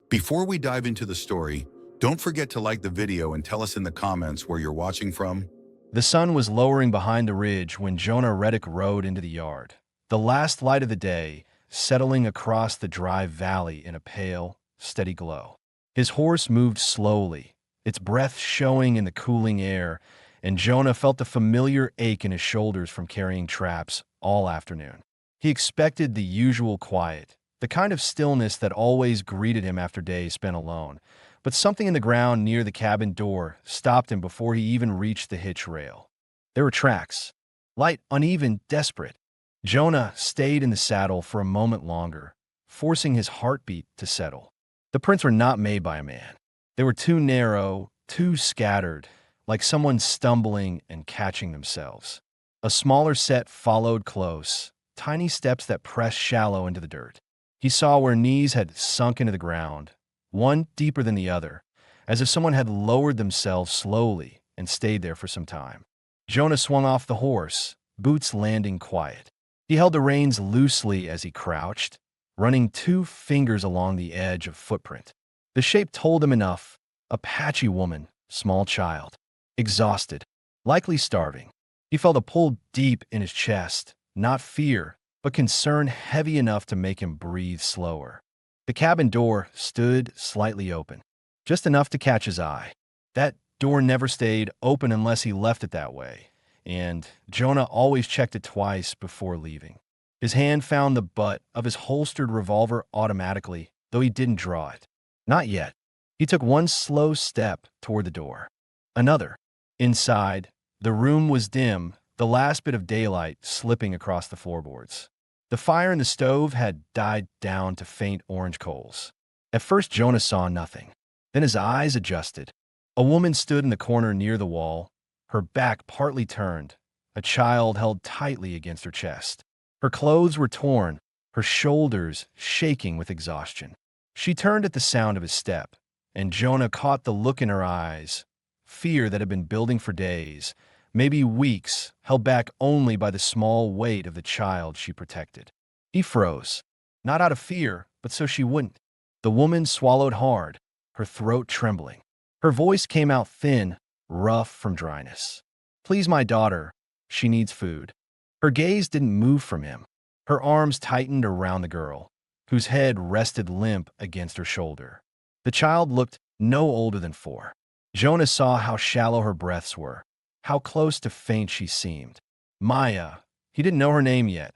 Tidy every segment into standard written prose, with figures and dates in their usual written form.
Before we dive into the story, don't forget to like the video and tell us in the comments where you're watching from. The sun was lowering behind the ridge when Jonah Reddick rode into the yard. The last light of the day, settling across the dry valley in a pale, steady glow. His horse moved slowly, its breath showing in the cooling air, and Jonah felt the familiar ache in his shoulders from carrying traps all afternoon. He expected the usual quiet, the kind of stillness that always greeted him after days spent alone. But something in the ground near the cabin door stopped him before he even reached the hitch rail. There were tracks. Light, uneven, desperate. Jonah stayed in the saddle for a moment longer, forcing his heartbeat to settle. The prints were not made by a man. They were too narrow, too scattered, like someone stumbling and catching themselves. A smaller set followed close, tiny steps that pressed shallow into the dirt. He saw where knees had sunk into the ground, one deeper than the other, as if someone had lowered themselves slowly and stayed there for some time. Jonah swung off the horse, boots landing quiet. He held the reins loosely as he crouched, running 2 fingers along the edge of footprint. The shape told him enough: a patchy woman, small child, exhausted, likely starving. He felt a pull deep in his chest, not fear, but concern heavy enough to make him breathe slower. The cabin door stood slightly open, just enough to catch his eye. That door never stayed open unless he left it that way, and Jonah always checked it twice before leaving. His hand found the butt of his holstered revolver automatically, though he didn't draw it. Not yet. He took one slow step toward the door. Another. Inside, the room was dim, the last bit of daylight slipping across the floorboards. The fire in the stove had died down to faint orange coals. At first, Jonah saw nothing. Then his eyes adjusted. A woman stood in the corner near the wall, her back partly turned, a child held tightly against her chest. Her clothes were torn, her shoulders shaking with exhaustion. She turned at the sound of his step, and Jonah caught the look in her eyes, fear that had been building for days, maybe weeks, held back only by the small weight of the child she protected. He froze, not out of fear, but so she wouldn't. The woman swallowed hard, her throat trembling. Her voice came out thin, rough from dryness. "Please, my daughter, she needs food." Her gaze didn't move from him. Her arms tightened around the girl, whose head rested limp against her shoulder. The child looked no older than 4. Jonah saw how shallow her breaths were, how close to faint she seemed. Maya, he didn't know her name yet,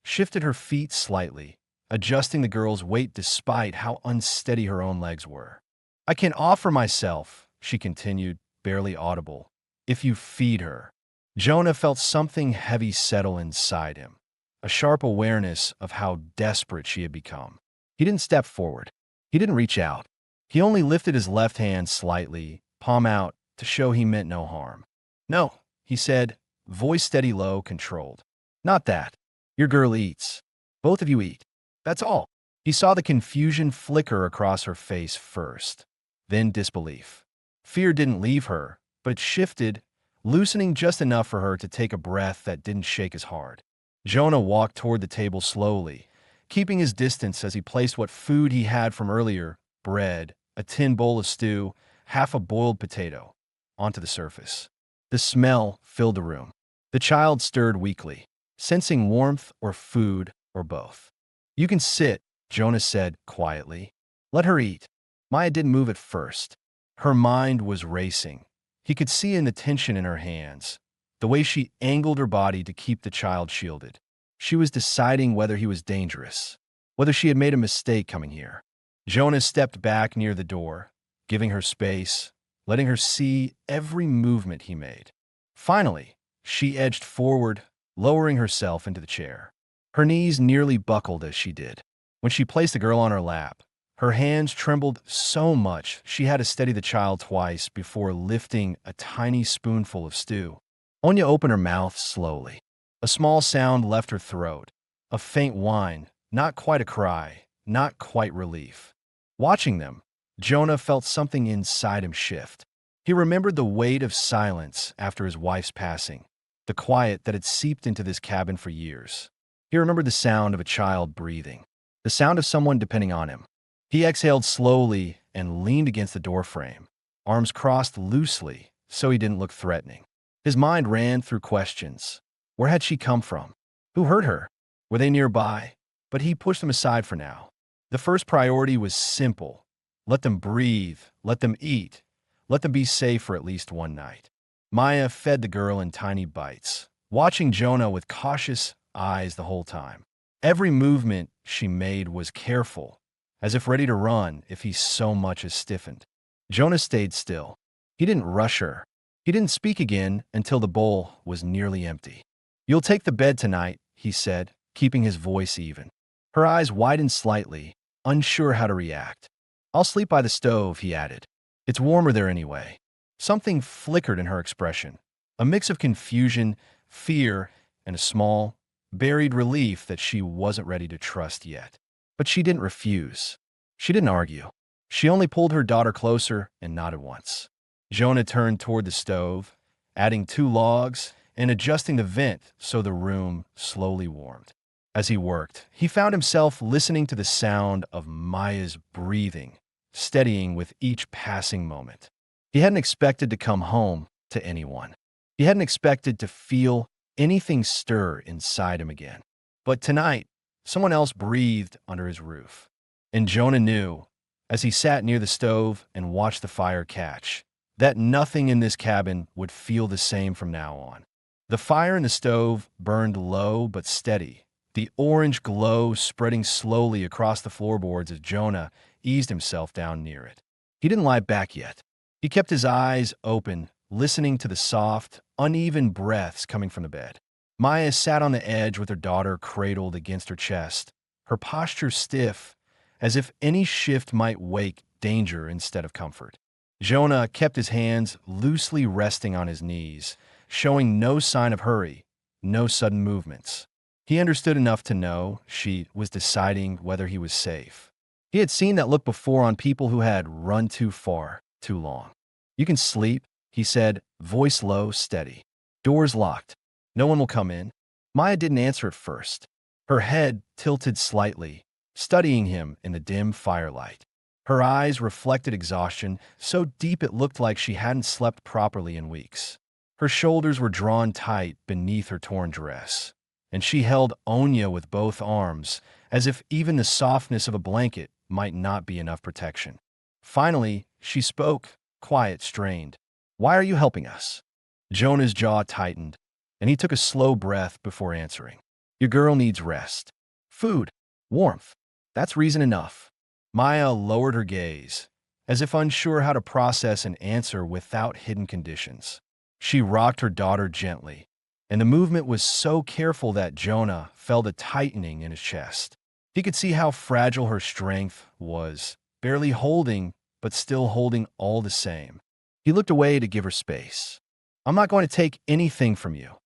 shifted her feet slightly, adjusting the girl's weight despite how unsteady her own legs were. "I can offer myself," she continued, barely audible, "if you feed her." Jonah felt something heavy settle inside him, a sharp awareness of how desperate she had become. He didn't step forward. He didn't reach out. He only lifted his left hand slightly, palm out, to show he meant no harm. "No," he said, voice steady, low, controlled. "Not that. Your girl eats. Both of you eat. That's all." He saw the confusion flicker across her face first, then disbelief. Fear didn't leave her, but it shifted, loosening just enough for her to take a breath that didn't shake as hard. Jonah walked toward the table slowly, keeping his distance as he placed what food he had from earlier, bread, a tin bowl of stew, half a boiled potato, onto the surface. The smell filled the room. The child stirred weakly, sensing warmth or food or both. "You can sit," Jonah said quietly. "Let her eat." Maya didn't move at first. Her mind was racing. He could see in the tension in her hands, the way she angled her body to keep the child shielded. She was deciding whether he was dangerous, whether she had made a mistake coming here. Jonah stepped back near the door, giving her space, letting her see every movement he made. Finally, she edged forward, lowering herself into the chair. Her knees nearly buckled as she did. When she placed the girl on her lap, her hands trembled so much she had to steady the child twice before lifting a tiny spoonful of stew. Onya opened her mouth slowly. A small sound left her throat, a faint whine, not quite a cry, not quite relief. Watching them, Jonah felt something inside him shift. He remembered the weight of silence after his wife's passing, the quiet that had seeped into this cabin for years. He remembered the sound of a child breathing, the sound of someone depending on him. He exhaled slowly and leaned against the doorframe, arms crossed loosely so he didn't look threatening. His mind ran through questions. Where had she come from? Who hurt her? Were they nearby? But he pushed them aside for now. The first priority was simple. Let them breathe, let them eat, let them be safe for at least one night. Maya fed the girl in tiny bites, watching Jonah with cautious eyes the whole time. Every movement she made was careful, as if ready to run if he so much as stiffened. Jonah stayed still. He didn't rush her. He didn't speak again until the bowl was nearly empty. "You'll take the bed tonight," he said, keeping his voice even. Her eyes widened slightly, unsure how to react. "I'll sleep by the stove," he added. "It's warmer there anyway." Something flickered in her expression, a mix of confusion, fear, and a small, buried relief that she wasn't ready to trust yet. But she didn't refuse. She didn't argue. She only pulled her daughter closer and nodded once. Jonah turned toward the stove, adding 2 logs and adjusting the vent so the room slowly warmed. As he worked, he found himself listening to the sound of Maya's breathing, steadying with each passing moment. He hadn't expected to come home to anyone. He hadn't expected to feel anything stir inside him again. But tonight, someone else breathed under his roof. And Jonah knew, as he sat near the stove and watched the fire catch, that nothing in this cabin would feel the same from now on. The fire in the stove burned low but steady, the orange glow spreading slowly across the floorboards as Jonah eased himself down near it. He didn't lie back yet. He kept his eyes open, listening to the soft, uneven breaths coming from the bed. Maya sat on the edge with her daughter cradled against her chest, her posture stiff, as if any shift might wake danger instead of comfort. Jonah kept his hands loosely resting on his knees, showing no sign of hurry, no sudden movements. He understood enough to know she was deciding whether he was safe. He had seen that look before on people who had run too far, too long. "You can sleep," he said, voice low, steady. "Doors locked. No one will come in." Maya didn't answer at first. Her head tilted slightly, studying him in the dim firelight. Her eyes reflected exhaustion, so deep it looked like she hadn't slept properly in weeks. Her shoulders were drawn tight beneath her torn dress, and she held Onya with both arms, as if even the softness of a blanket might not be enough protection. Finally, she spoke, quiet, strained. "Why are you helping us?" Jonah's jaw tightened, and he took a slow breath before answering. "Your girl needs rest. Food. Warmth. That's reason enough." Maya lowered her gaze, as if unsure how to process an answer without hidden conditions. She rocked her daughter gently, and the movement was so careful that Jonah felt a tightening in his chest. He could see how fragile her strength was, barely holding, but still holding all the same. He looked away to give her space. "I'm not going to take anything from you,"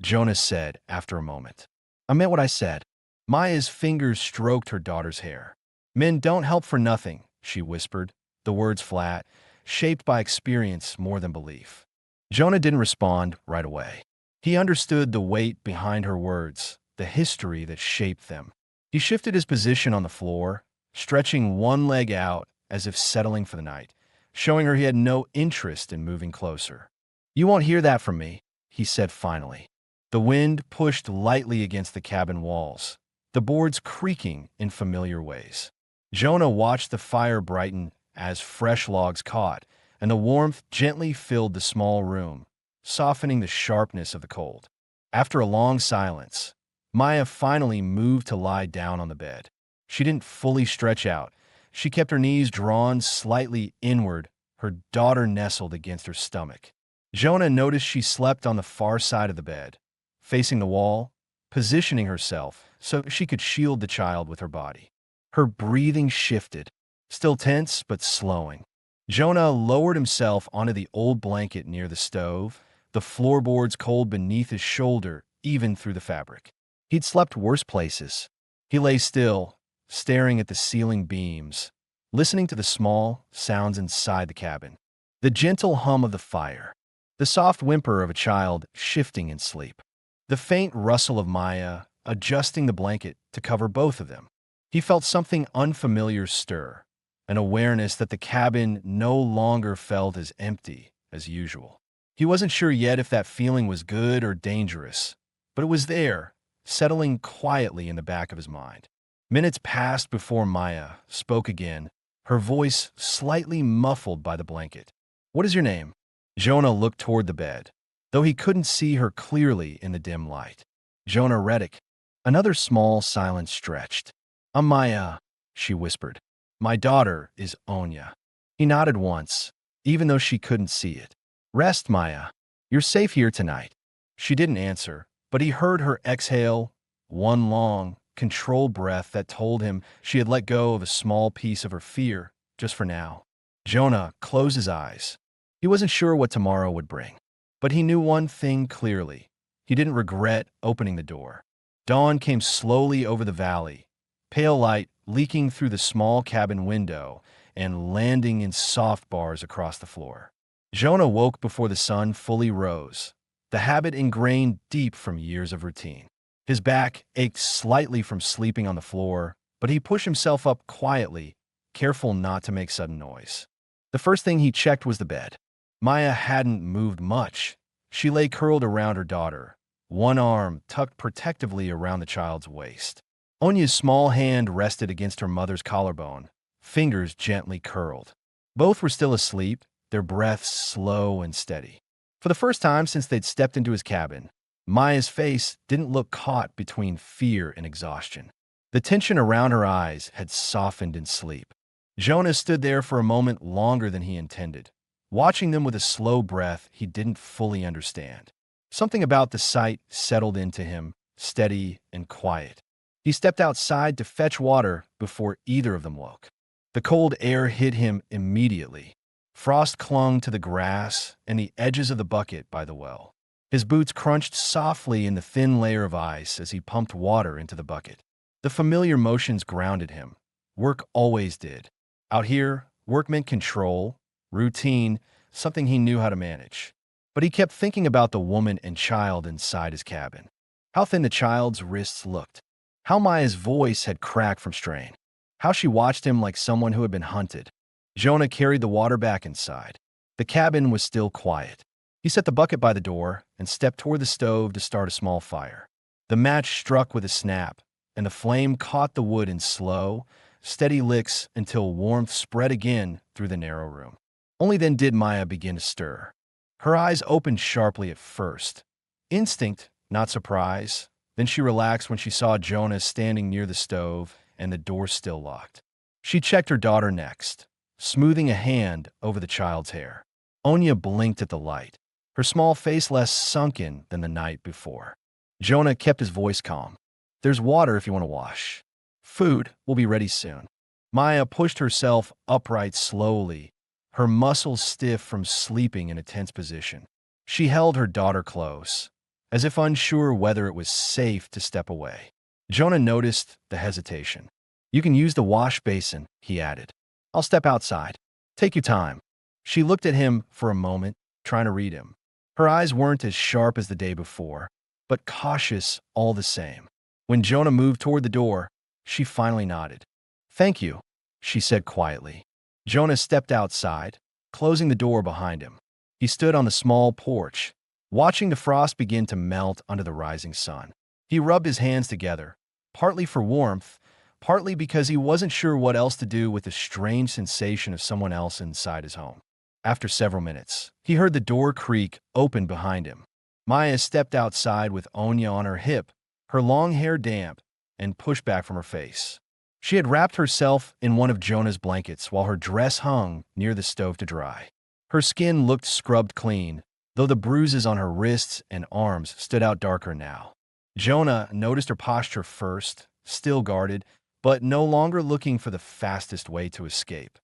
Jonah said after a moment. "I meant what I said." Maya's fingers stroked her daughter's hair. "Men don't help for nothing," she whispered, the words flat, shaped by experience more than belief. Jonah didn't respond right away. He understood the weight behind her words, the history that shaped them. He shifted his position on the floor, stretching one leg out as if settling for the night, showing her he had no interest in moving closer. "You won't hear that from me," he said finally. The wind pushed lightly against the cabin walls, the boards creaking in familiar ways. Jonah watched the fire brighten as fresh logs caught, and the warmth gently filled the small room, softening the sharpness of the cold. After a long silence, Maya finally moved to lie down on the bed. She didn't fully stretch out. She kept her knees drawn slightly inward, her daughter nestled against her stomach. Jonah noticed she slept on the far side of the bed, facing the wall, positioning herself so she could shield the child with her body. Her breathing shifted, still tense but slowing. Jonah lowered himself onto the old blanket near the stove, the floorboards cold beneath his shoulder, even through the fabric. He'd slept worse places. He lay still, staring at the ceiling beams, listening to the small sounds inside the cabin. The gentle hum of the fire, the soft whimper of a child shifting in sleep, the faint rustle of Maya adjusting the blanket to cover both of them. He felt something unfamiliar stir, an awareness that the cabin no longer felt as empty as usual. He wasn't sure yet if that feeling was good or dangerous, but it was there, settling quietly in the back of his mind. Minutes passed before Maya spoke again, her voice slightly muffled by the blanket. "What is your name?" Jonah looked toward the bed, though he couldn't see her clearly in the dim light. "Jonah Reddick." Another small silence stretched. "I'm Maya," she whispered. "My daughter is Onya." He nodded once, even though she couldn't see it. "Rest, Maya. You're safe here tonight." She didn't answer, but he heard her exhale, one long, controlled breath that told him she had let go of a small piece of her fear, just for now. Jonah closed his eyes. He wasn't sure what tomorrow would bring, but he knew one thing clearly. He didn't regret opening the door. Dawn came slowly over the valley, pale light leaking through the small cabin window and landing in soft bars across the floor. Jonah woke before the sun fully rose, the habit ingrained deep from years of routine. His back ached slightly from sleeping on the floor, but he pushed himself up quietly, careful not to make sudden noise. The first thing he checked was the bed. Maya hadn't moved much. She lay curled around her daughter, one arm tucked protectively around the child's waist. Onya's small hand rested against her mother's collarbone, fingers gently curled. Both were still asleep, their breaths slow and steady. For the first time since they'd stepped into his cabin, Maya's face didn't look caught between fear and exhaustion. The tension around her eyes had softened in sleep. Jonah stood there for a moment longer than he intended, watching them with a slow breath he didn't fully understand. Something about the sight settled into him, steady and quiet. He stepped outside to fetch water before either of them woke. The cold air hit him immediately. Frost clung to the grass and the edges of the bucket by the well. His boots crunched softly in the thin layer of ice as he pumped water into the bucket. The familiar motions grounded him. Work always did. Out here, work meant control, routine, something he knew how to manage. But he kept thinking about the woman and child inside his cabin. How thin the child's wrists looked. How Maya's voice had cracked from strain. How she watched him like someone who had been hunted. Jonah carried the water back inside. The cabin was still quiet. He set the bucket by the door and stepped toward the stove to start a small fire. The match struck with a snap, and the flame caught the wood in slow, steady licks until warmth spread again through the narrow room. Only then did Maya begin to stir. Her eyes opened sharply at first. Instinct, not surprise. Then she relaxed when she saw Jonah standing near the stove and the door still locked. She checked her daughter next, smoothing a hand over the child's hair. Onya blinked at the light, her small face less sunken than the night before. Jonah kept his voice calm. "There's water if you want to wash. Food will be ready soon." Maya pushed herself upright slowly, her muscles stiff from sleeping in a tense position. She held her daughter close, as if unsure whether it was safe to step away. Jonah noticed the hesitation. "You can use the wash basin," he added. "I'll step outside. Take your time." She looked at him for a moment, trying to read him. Her eyes weren't as sharp as the day before, but cautious all the same. When Jonah moved toward the door, she finally nodded. "Thank you," she said quietly. Jonah stepped outside, closing the door behind him. He stood on the small porch, watching the frost begin to melt under the rising sun. He rubbed his hands together, partly for warmth, partly because he wasn't sure what else to do with the strange sensation of someone else inside his home. After several minutes, he heard the door creak open behind him. Maya stepped outside with Onya on her hip, her long hair damp and pushed back from her face. She had wrapped herself in one of Jonah's blankets while her dress hung near the stove to dry. Her skin looked scrubbed clean, though the bruises on her wrists and arms stood out darker now. Jonah noticed her posture first, still guarded, but no longer looking for the fastest way to escape.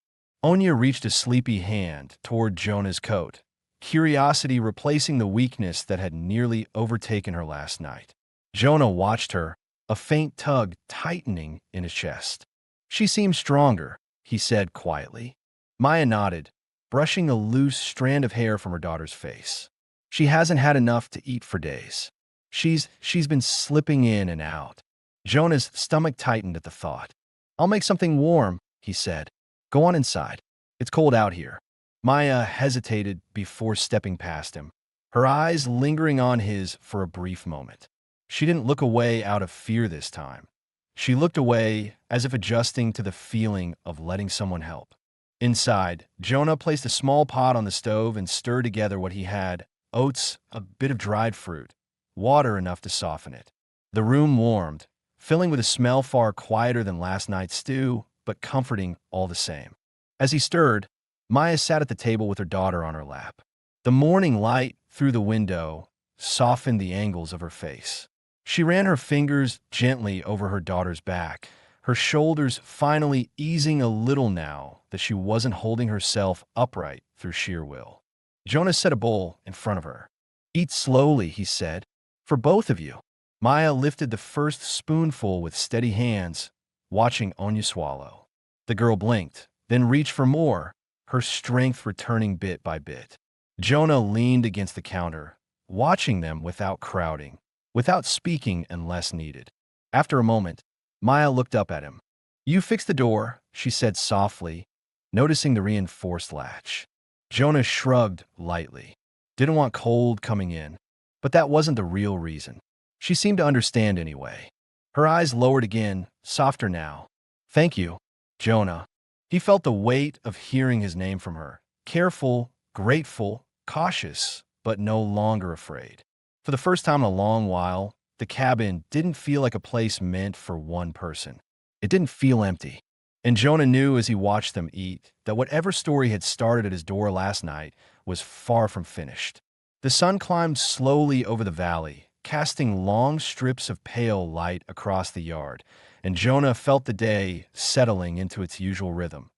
Onya reached a sleepy hand toward Jonah's coat, curiosity replacing the weakness that had nearly overtaken her last night. Jonah watched her, a faint tug tightening in his chest. "She seems stronger," he said quietly. Maya nodded, brushing a loose strand of hair from her daughter's face. "She hasn't had enough to eat for days. She's been slipping in and out." Jonah's stomach tightened at the thought. "I'll make something warm," he said. Go on inside. It's cold out here. Maya hesitated before stepping past him, her eyes lingering on his for a brief moment. She didn't look away out of fear this time. She looked away as if adjusting to the feeling of letting someone help. Inside, Jonah placed a small pot on the stove and stirred together what he had: oats, a bit of dried fruit, water enough to soften it. The room warmed, filling with a smell far quieter than last night's stew, but comforting all the same. As he stirred, Maya sat at the table with her daughter on her lap. The morning light through the window softened the angles of her face. She ran her fingers gently over her daughter's back, her shoulders finally easing a little now that she wasn't holding herself upright through sheer will. Jonah set a bowl in front of her. "Eat slowly," he said, "for both of you." Maya lifted the first spoonful with steady hands, watching Onya swallow. The girl blinked, then reached for more, her strength returning bit by bit. Jonah leaned against the counter, watching them without crowding, without speaking unless needed. After a moment, Maya looked up at him. "You fix the door," she said softly, noticing the reinforced latch. Jonah shrugged lightly. Didn't want cold coming in, but that wasn't the real reason. She seemed to understand anyway. Her eyes lowered again, softer now. "Thank you, Jonah." He felt the weight of hearing his name from her. Careful, grateful, cautious, but no longer afraid. For the first time in a long while, the cabin didn't feel like a place meant for one person. It didn't feel empty. And Jonah knew as he watched them eat that whatever story had started at his door last night was far from finished. The sun climbed slowly over the valley, casting long strips of pale light across the yard, and Jonah felt the day settling into its usual rhythm.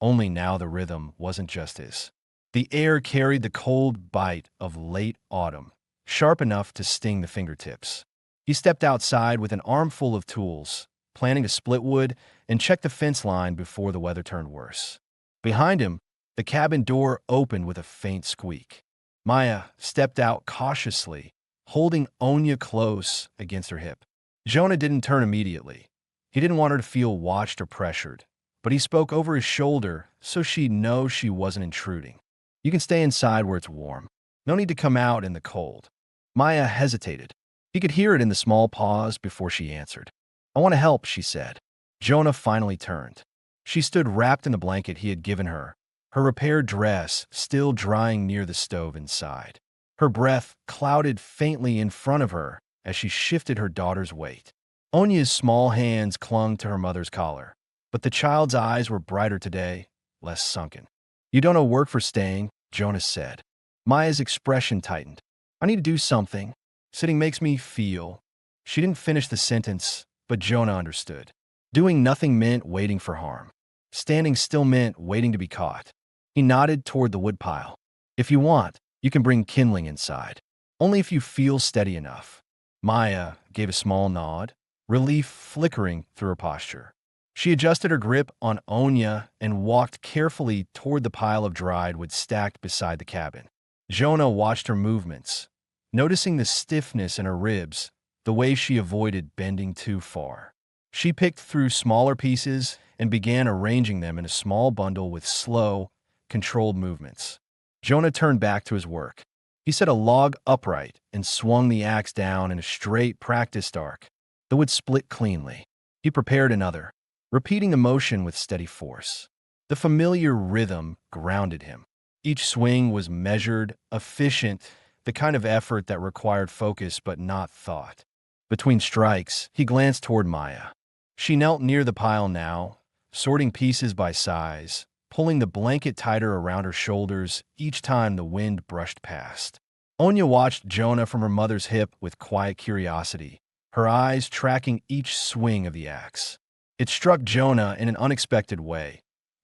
Only now the rhythm wasn't just his. The air carried the cold bite of late autumn, sharp enough to sting the fingertips. He stepped outside with an armful of tools, planning to split wood and check the fence line before the weather turned worse. Behind him, the cabin door opened with a faint squeak. Maya stepped out cautiously, holding Onya close against her hip. Jonah didn't turn immediately. He didn't want her to feel watched or pressured, but he spoke over his shoulder so she'd know she wasn't intruding. "You can stay inside where it's warm. No need to come out in the cold." Maya hesitated. He could hear it in the small pause before she answered. "I want to help," she said. Jonah finally turned. She stood wrapped in the blanket he had given her, her repaired dress still drying near the stove inside. Her breath clouded faintly in front of her as she shifted her daughter's weight. Onya's small hands clung to her mother's collar, but the child's eyes were brighter today, less sunken. "You don't owe work for staying," Jonah said. Maya's expression tightened. "I need to do something. Sitting makes me feel." She didn't finish the sentence, but Jonah understood. Doing nothing meant waiting for harm. Standing still meant waiting to be caught. He nodded toward the woodpile. "If you want, you can bring kindling inside. Only if you feel steady enough." Maya gave a small nod, relief flickering through her posture. She adjusted her grip on Onya and walked carefully toward the pile of dried wood stacked beside the cabin. Jonah watched her movements, noticing the stiffness in her ribs, the way she avoided bending too far. She picked through smaller pieces and began arranging them in a small bundle with slow, controlled movements. Jonah turned back to his work. He set a log upright and swung the axe down in a straight, practiced arc. The wood split cleanly. He prepared another, repeating the motion with steady force. The familiar rhythm grounded him. Each swing was measured, efficient, the kind of effort that required focus but not thought. Between strikes, he glanced toward Maya. She knelt near the pile now, sorting pieces by size, pulling the blanket tighter around her shoulders each time the wind brushed past. Onya watched Jonah from her mother's hip with quiet curiosity, her eyes tracking each swing of the axe. It struck Jonah in an unexpected way.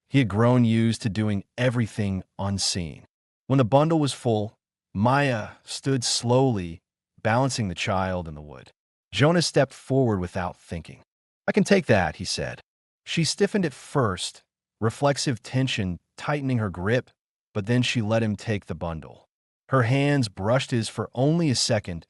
He had grown used to doing everything unseen. When the bundle was full, Maya stood slowly, balancing the child in the wood. Jonah stepped forward without thinking. "I can take that," he said. She stiffened at first, reflexive tension tightening her grip, but then she let him take the bundle. Her hands brushed his for only a second,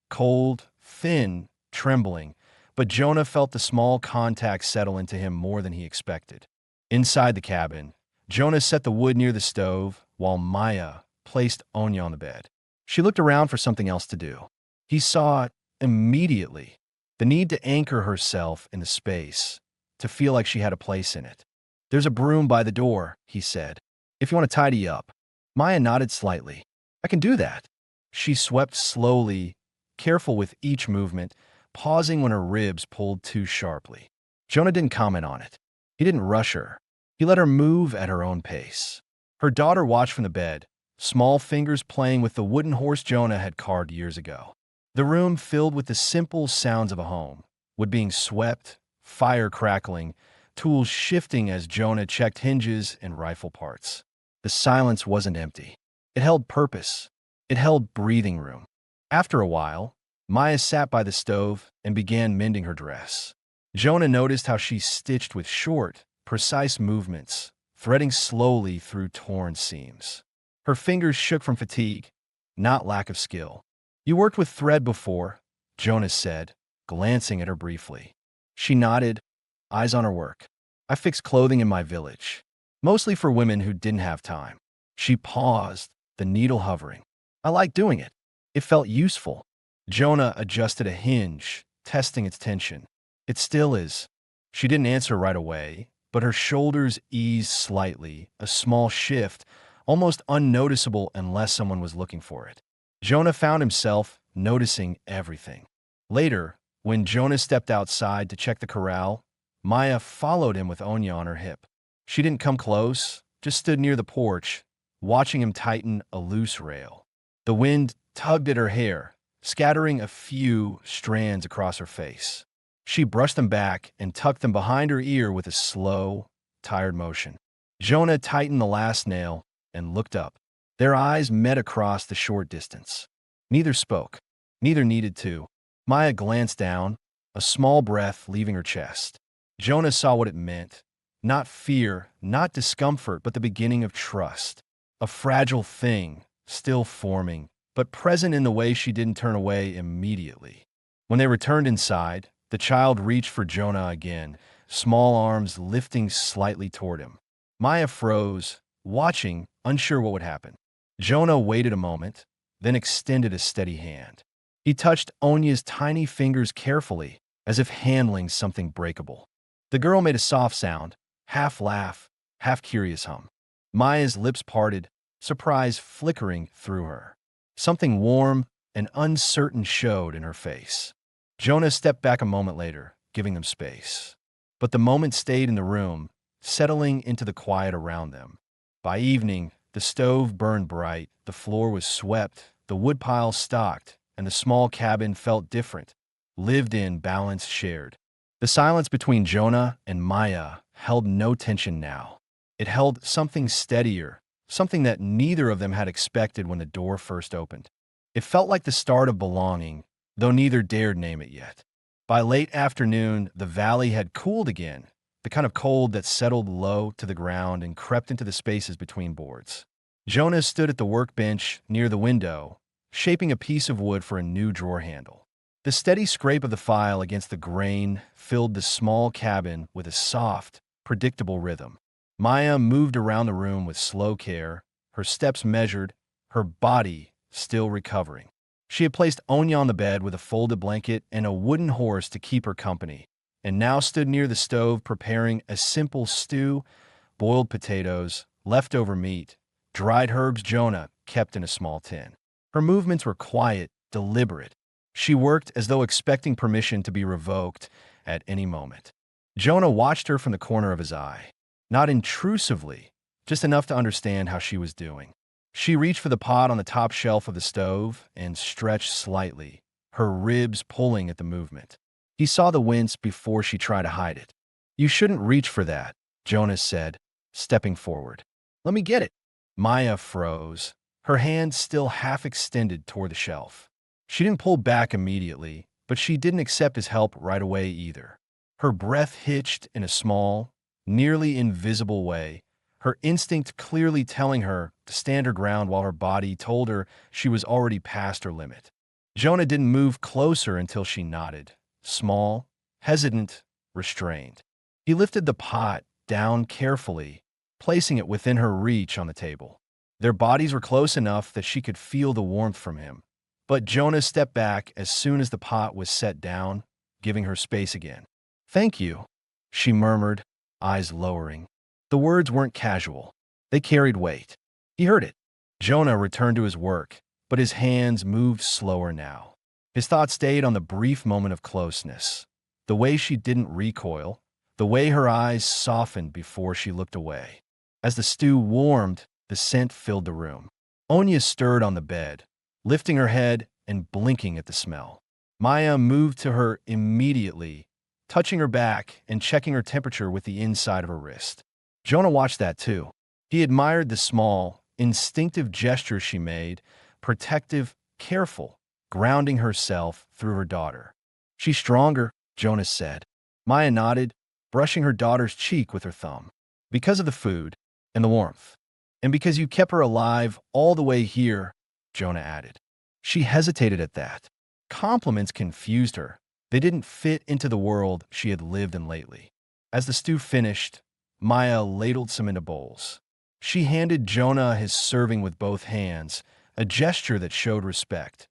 cold, thin, trembling, but Jonah felt the small contact settle into him more than he expected. Inside the cabin, Jonah set the wood near the stove while Maya placed Onya on the bed. She looked around for something else to do. He saw it immediately, the need to anchor herself in the space, to feel like she had a place in it. "There's a broom by the door," he said, "if you want to tidy up." Maya nodded slightly. "I can do that." She swept slowly, careful with each movement, pausing when her ribs pulled too sharply. Jonah didn't comment on it. He didn't rush her. He let her move at her own pace. Her daughter watched from the bed, small fingers playing with the wooden horse Jonah had carved years ago. The room filled with the simple sounds of a home, wood being swept, fire crackling, tools shifting as Jonah checked hinges and rifle parts. The silence wasn't empty. It held purpose. It held breathing room. After a while, Maya sat by the stove and began mending her dress. Jonah noticed how she stitched with short, precise movements, threading slowly through torn seams. Her fingers shook from fatigue, not lack of skill. "You worked with thread before," Jonah said, glancing at her briefly. She nodded, eyes on her work. "I fixed clothing in my village, mostly for women who didn't have time." She paused, the needle hovering. "I like doing it. It felt useful." Jonah adjusted a hinge, testing its tension. "It still is." She didn't answer right away, but her shoulders eased slightly, a small shift, almost unnoticeable unless someone was looking for it. Jonah found himself noticing everything. Later, when Jonah stepped outside to check the corral, Maya followed him with Onya on her hip. She didn't come close, just stood near the porch, watching him tighten a loose rail. The wind tugged at her hair, scattering a few strands across her face. She brushed them back and tucked them behind her ear with a slow, tired motion. Jonah tightened the last nail and looked up. Their eyes met across the short distance. Neither spoke. Neither needed to. Maya glanced down, a small breath leaving her chest. Jonah saw what it meant. Not fear, not discomfort, but the beginning of trust. A fragile thing, still forming, but present in the way she didn't turn away immediately. When they returned inside, the child reached for Jonah again, small arms lifting slightly toward him. Maya froze, watching, unsure what would happen. Jonah waited a moment, then extended a steady hand. He touched Onya's tiny fingers carefully, as if handling something breakable. The girl made a soft sound, half laugh, half curious hum. Maya's lips parted, surprise flickering through her. Something warm and uncertain showed in her face. Jonah stepped back a moment later, giving them space. But the moment stayed in the room, settling into the quiet around them. By evening, the stove burned bright, the floor was swept, the woodpile stocked, and the small cabin felt different, lived in, balance shared. The silence between Jonah and Maya held no tension now. It held something steadier, something that neither of them had expected when the door first opened. It felt like the start of belonging, though neither dared name it yet. By late afternoon, the valley had cooled again, the kind of cold that settled low to the ground and crept into the spaces between boards. Jonah stood at the workbench near the window, shaping a piece of wood for a new drawer handle. The steady scrape of the file against the grain filled the small cabin with a soft, predictable rhythm. Maya moved around the room with slow care, her steps measured, her body still recovering. She had placed Onya on the bed with a folded blanket and a wooden horse to keep her company, and now stood near the stove preparing a simple stew, boiled potatoes, leftover meat, dried herbs Jonah kept in a small tin. Her movements were quiet, deliberate. She worked as though expecting permission to be revoked at any moment. Jonah watched her from the corner of his eye, not intrusively, just enough to understand how she was doing. She reached for the pot on the top shelf of the stove and stretched slightly, her ribs pulling at the movement. He saw the wince before she tried to hide it. "You shouldn't reach for that," Jonah said, stepping forward. "Let me get it." Maya froze, her hand still half extended toward the shelf. She didn't pull back immediately, but she didn't accept his help right away either. Her breath hitched in a small, nearly invisible way, her instinct clearly telling her to stand her ground while her body told her she was already past her limit. Jonah didn't move closer until she nodded, small, hesitant, restrained. He lifted the pot, down carefully, placing it within her reach on the table. Their bodies were close enough that she could feel the warmth from him. But Jonah stepped back as soon as the pot was set down, giving her space again. "Thank you," she murmured, eyes lowering. The words weren't casual. They carried weight. He heard it. Jonah returned to his work, but his hands moved slower now. His thoughts stayed on the brief moment of closeness, the way she didn't recoil, the way her eyes softened before she looked away. As the stew warmed, the scent filled the room. Onya stirred on the bed, lifting her head and blinking at the smell. Maya moved to her immediately, touching her back and checking her temperature with the inside of her wrist. Jonah watched that too. He admired the small, instinctive gestures she made, protective, careful, grounding herself through her daughter. "She's stronger," Jonas said. Maya nodded, brushing her daughter's cheek with her thumb. "Because of the food and the warmth. And because you kept her alive all the way here," Jonah added. She hesitated at that. Compliments confused her. They didn't fit into the world she had lived in lately. As the stew finished, Maya ladled some into bowls. She handed Jonah his serving with both hands, a gesture that showed respect.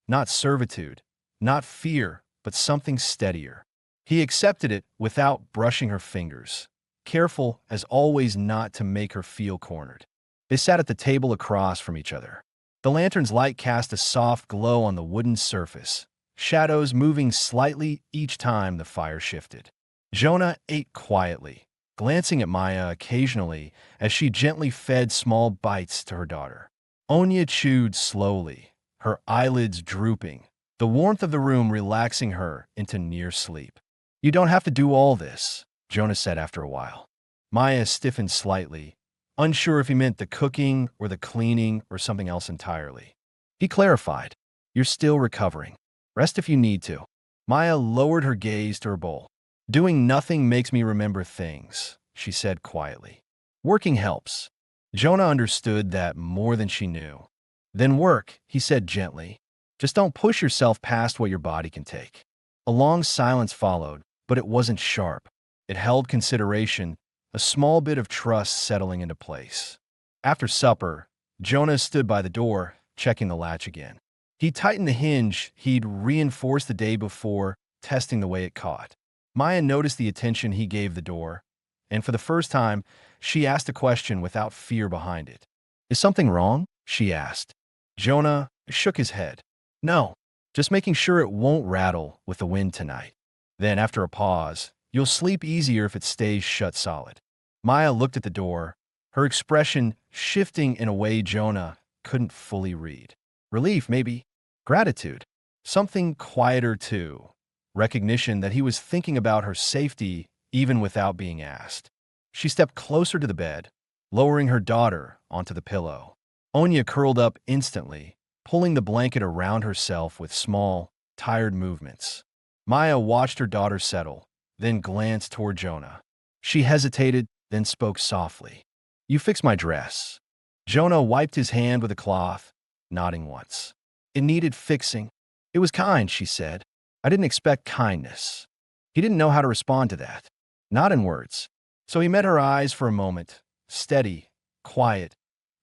Not servitude, not fear, but something steadier. He accepted it without brushing her fingers, careful as always not to make her feel cornered. They sat at the table across from each other. The lantern's light cast a soft glow on the wooden surface, shadows moving slightly each time the fire shifted. Jonah ate quietly, glancing at Maya occasionally as she gently fed small bites to her daughter. Onya chewed slowly, her eyelids drooping, the warmth of the room relaxing her into near sleep. "You don't have to do all this," Jonah said after a while. Maya stiffened slightly, unsure if he meant the cooking or the cleaning or something else entirely. He clarified, "You're still recovering. Rest if you need to." Maya lowered her gaze to her bowl. "Doing nothing makes me remember things," she said quietly. "Working helps." Jonah understood that more than she knew. "Then work," he said gently. "Just don't push yourself past what your body can take." A long silence followed, but it wasn't sharp. It held consideration, a small bit of trust settling into place. After supper, Jonah stood by the door, checking the latch again. He tightened the hinge he'd reinforced the day before, testing the way it caught. Maya noticed the attention he gave the door, and for the first time, she asked a question without fear behind it. "Is something wrong?" she asked. Jonah shook his head. "No, just making sure it won't rattle with the wind tonight. Then, after a pause, you'll sleep easier if it stays shut solid." Maya looked at the door, her expression shifting in a way Jonah couldn't fully read. Relief, maybe. Gratitude. Something quieter, too. Recognition that he was thinking about her safety even without being asked. She stepped closer to the bed, lowering her daughter onto the pillow. Onya curled up instantly, pulling the blanket around herself with small, tired movements. Maya watched her daughter settle, then glanced toward Jonah. She hesitated, then spoke softly. "You fixed my dress." Jonah wiped his hand with a cloth, nodding once. "It needed fixing." "It was kind," she said. "I didn't expect kindness." He didn't know how to respond to that. Not in words. So he met her eyes for a moment, steady, quiet,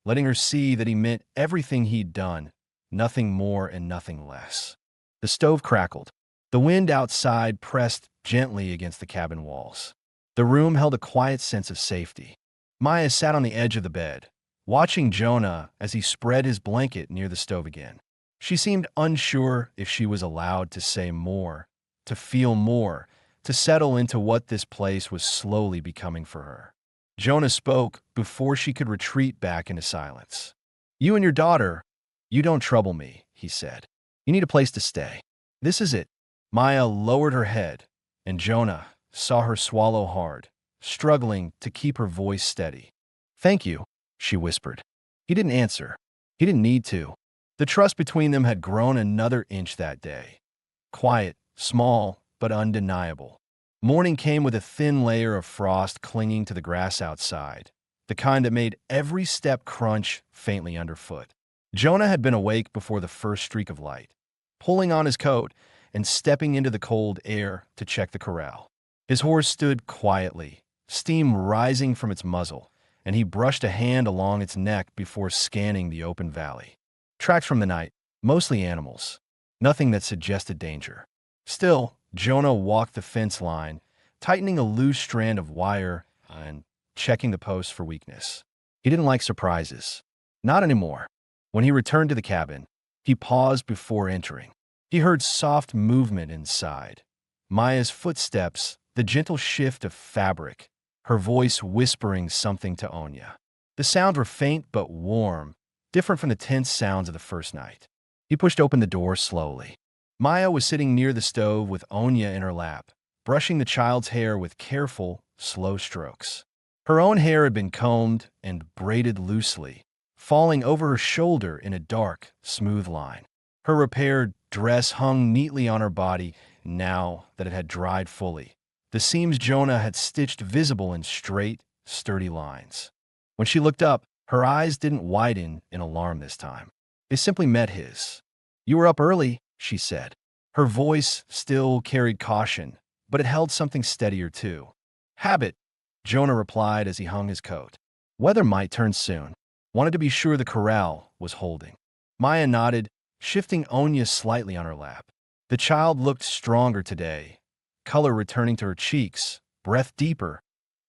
letting her see that he meant everything he'd done, nothing more and nothing less. The stove crackled. The wind outside pressed gently against the cabin walls. The room held a quiet sense of safety. Maya sat on the edge of the bed, watching Jonah as he spread his blanket near the stove again. She seemed unsure if she was allowed to say more, to feel more, to settle into what this place was slowly becoming for her. Jonah spoke before she could retreat back into silence. "You and your daughter, you don't trouble me," he said. "You need a place to stay. This is it." Maya lowered her head, and Jonah saw her swallow hard, struggling to keep her voice steady. "Thank you," she whispered. He didn't answer. He didn't need to. The trust between them had grown another inch that day. Quiet, small, but undeniable. Morning came with a thin layer of frost clinging to the grass outside, the kind that made every step crunch faintly underfoot. Jonah had been awake before the first streak of light, pulling on his coat and stepping into the cold air to check the corral. His horse stood quietly, steam rising from its muzzle, and he brushed a hand along its neck before scanning the open valley. Tracks from the night, mostly animals. Nothing that suggested danger. Still, Jonah walked the fence line, tightening a loose strand of wire and checking the post for weakness. He didn't like surprises. Not anymore. When he returned to the cabin, he paused before entering. He heard soft movement inside. Maya's footsteps, the gentle shift of fabric, her voice whispering something to Onya. The sounds were faint but warm, different from the tense sounds of the first night. He pushed open the door slowly. Maya was sitting near the stove with Onya in her lap, brushing the child's hair with careful, slow strokes. Her own hair had been combed and braided loosely, falling over her shoulder in a dark, smooth line. Her repaired dress hung neatly on her body now that it had dried fully. The seams Jonah had stitched visible in straight, sturdy lines. When she looked up, her eyes didn't widen in alarm this time. They simply met his. "You were up early," she said. Her voice still carried caution, but it held something steadier too. "Habit," Jonah replied as he hung his coat. "Weather might turn soon. Wanted to be sure the corral was holding." Maya nodded, shifting Onya slightly on her lap. The child looked stronger today, color returning to her cheeks, breath deeper,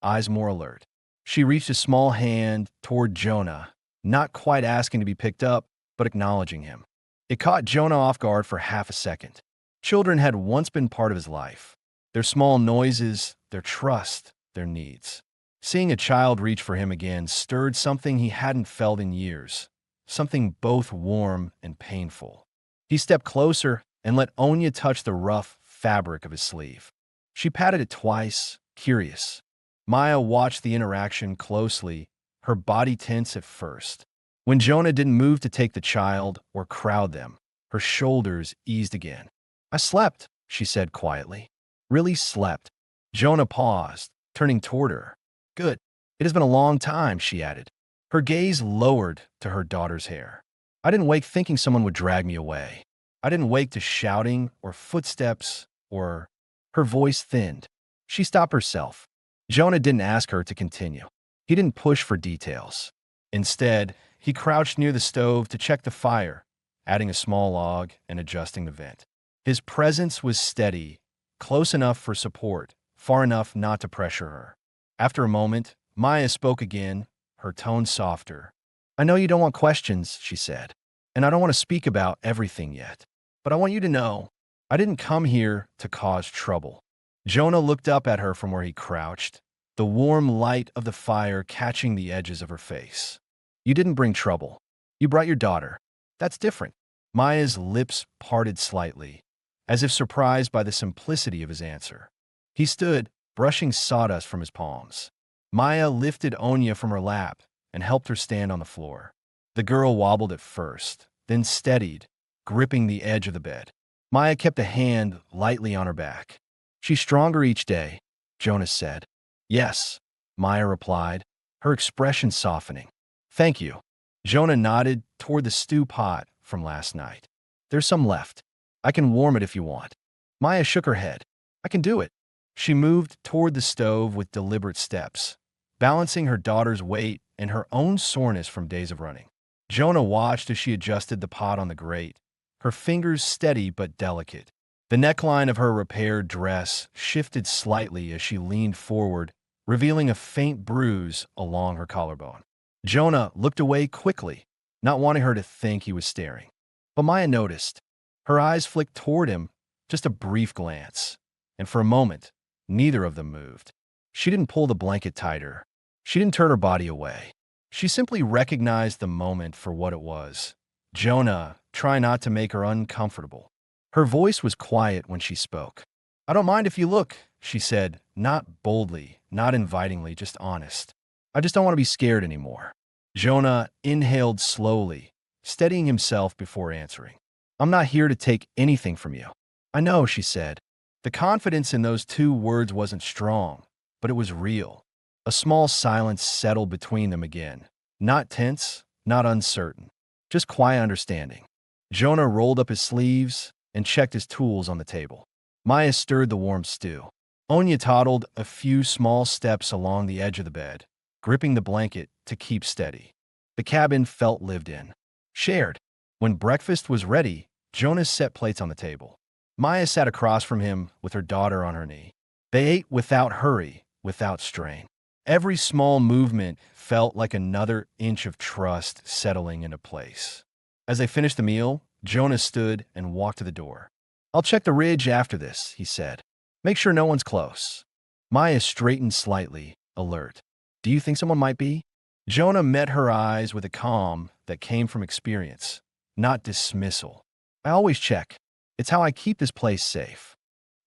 eyes more alert. She reached a small hand toward Jonah, not quite asking to be picked up, but acknowledging him. It caught Jonah off guard for half a second. Children had once been part of his life. Their small noises, their trust, their needs. Seeing a child reach for him again stirred something he hadn't felt in years, something both warm and painful. He stepped closer and let Onya touch the rough fabric of his sleeve. She patted it twice, curious. Maya watched the interaction closely, her body tense at first. When Jonah didn't move to take the child or crowd them, her shoulders eased again. "I slept," she said quietly. "Really slept." Jonah paused, turning toward her. "Good. It has been a long time," she added. Her gaze lowered to her daughter's hair. "I didn't wake thinking someone would drag me away. I didn't wake to shouting or footsteps or—" Her voice thinned. She stopped herself. Jonah didn't ask her to continue. He didn't push for details. Instead, he crouched near the stove to check the fire, adding a small log and adjusting the vent. His presence was steady, close enough for support, far enough not to pressure her. After a moment, Maya spoke again, her tone softer. "I know you don't want questions," she said, "and I don't want to speak about everything yet. But I want you to know, I didn't come here to cause trouble." Jonah looked up at her from where he crouched, the warm light of the fire catching the edges of her face. "You didn't bring trouble. You brought your daughter. That's different." Maya's lips parted slightly, as if surprised by the simplicity of his answer. He stood, brushing sawdust from his palms. Maya lifted Onya from her lap and helped her stand on the floor. The girl wobbled at first, then steadied, gripping the edge of the bed. Maya kept a hand lightly on her back. "She's stronger each day," Jonas said. "Yes," Maya replied, her expression softening. "Thank you." Jonah nodded toward the stew pot from last night. "There's some left. I can warm it if you want." Maya shook her head. "I can do it." She moved toward the stove with deliberate steps, balancing her daughter's weight and her own soreness from days of running. Jonah watched as she adjusted the pot on the grate, her fingers steady but delicate. The neckline of her repaired dress shifted slightly as she leaned forward, revealing a faint bruise along her collarbone. Jonah looked away quickly, not wanting her to think he was staring. But Maya noticed. Her eyes flicked toward him, just a brief glance, and for a moment, neither of them moved. She didn't pull the blanket tighter. She didn't turn her body away. She simply recognized the moment for what it was. Jonah, try not to make her uncomfortable. Her voice was quiet when she spoke. "I don't mind if you look," she said, not boldly, not invitingly, just honest. "I just don't want to be scared anymore." Jonah inhaled slowly, steadying himself before answering. "I'm not here to take anything from you." "I know," she said. The confidence in those two words wasn't strong, but it was real. A small silence settled between them again. Not tense, not uncertain, just quiet understanding. Jonah rolled up his sleeves and checked his tools on the table. Maya stirred the warm stew. Onya toddled a few small steps along the edge of the bed, gripping the blanket to keep steady. The cabin felt lived in. Shared. When breakfast was ready, Jonas set plates on the table. Maya sat across from him with her daughter on her knee. They ate without hurry, without strain. Every small movement felt like another inch of trust settling into place. As they finished the meal, Jonas stood and walked to the door. "I'll check the ridge after this," he said. "Make sure no one's close." Maya straightened slightly, alert. "Do you think someone might be?" Jonah met her eyes with a calm that came from experience, not dismissal. "I always check. It's how I keep this place safe."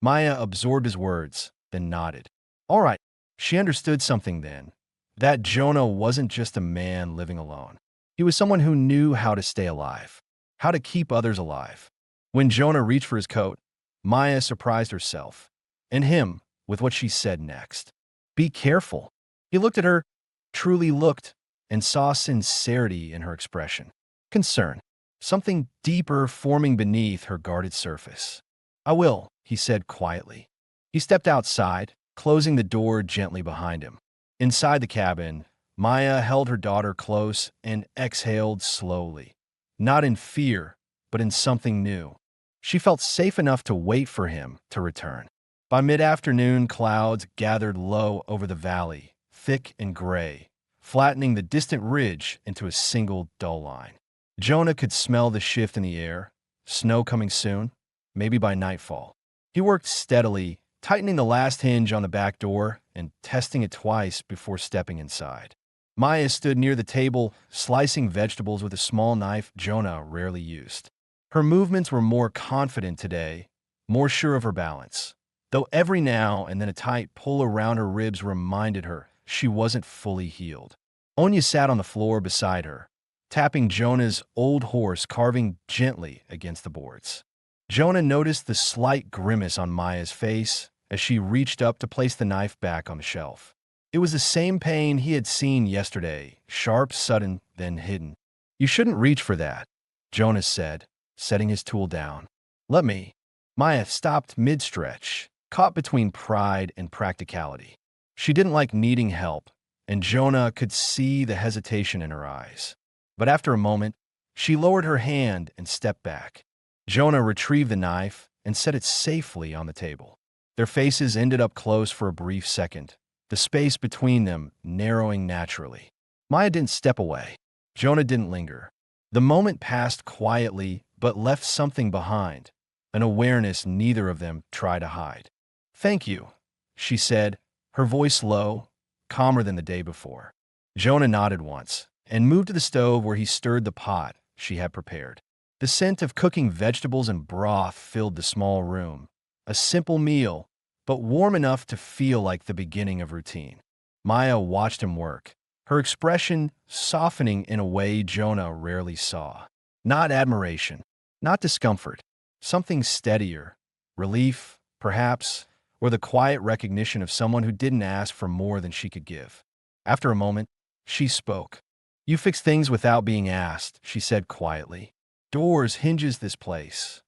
Maya absorbed his words, then nodded. All right. She understood something then. That Jonah wasn't just a man living alone. He was someone who knew how to stay alive, how to keep others alive. When Jonah reached for his coat, Maya surprised herself and him with what she said next. "Be careful." He looked at her, truly looked, and saw sincerity in her expression. Concern. Something deeper forming beneath her guarded surface. "I will," he said quietly. He stepped outside, closing the door gently behind him. Inside the cabin, Maya held her daughter close and exhaled slowly. Not in fear, but in something new. She felt safe enough to wait for him to return. By mid-afternoon, clouds gathered low over the valley, thick and gray, flattening the distant ridge into a single dull line. Jonah could smell the shift in the air, snow coming soon, maybe by nightfall. He worked steadily, tightening the last hinge on the back door and testing it twice before stepping inside. Maya stood near the table, slicing vegetables with a small knife Jonah rarely used. Her movements were more confident today, more sure of her balance, though every now and then a tight pull around her ribs reminded her she wasn't fully healed. Onya sat on the floor beside her, tapping Jonah's old horse carving gently against the boards. Jonah noticed the slight grimace on Maya's face as she reached up to place the knife back on the shelf. It was the same pain he had seen yesterday, sharp, sudden, then hidden. "You shouldn't reach for that," Jonas said, setting his tool down. "Let me." Maya stopped mid-stretch, caught between pride and practicality. She didn't like needing help, and Jonah could see the hesitation in her eyes. But after a moment, she lowered her hand and stepped back. Jonah retrieved the knife and set it safely on the table. Their faces ended up close for a brief second, the space between them narrowing naturally. Maya didn't step away. Jonah didn't linger. The moment passed quietly, but left something behind, an awareness neither of them tried to hide. "Thank you," she said, her voice low, calmer than the day before. Jonah nodded once and moved to the stove where he stirred the pot she had prepared. The scent of cooking vegetables and broth filled the small room. A simple meal, but warm enough to feel like the beginning of routine. Maya watched him work, her expression softening in a way Jonah rarely saw. Not admiration, not discomfort, something steadier, relief, perhaps, or the quiet recognition of someone who didn't ask for more than she could give. After a moment, she spoke. "You fix things without being asked," she said quietly. "Doors, hinges, this place."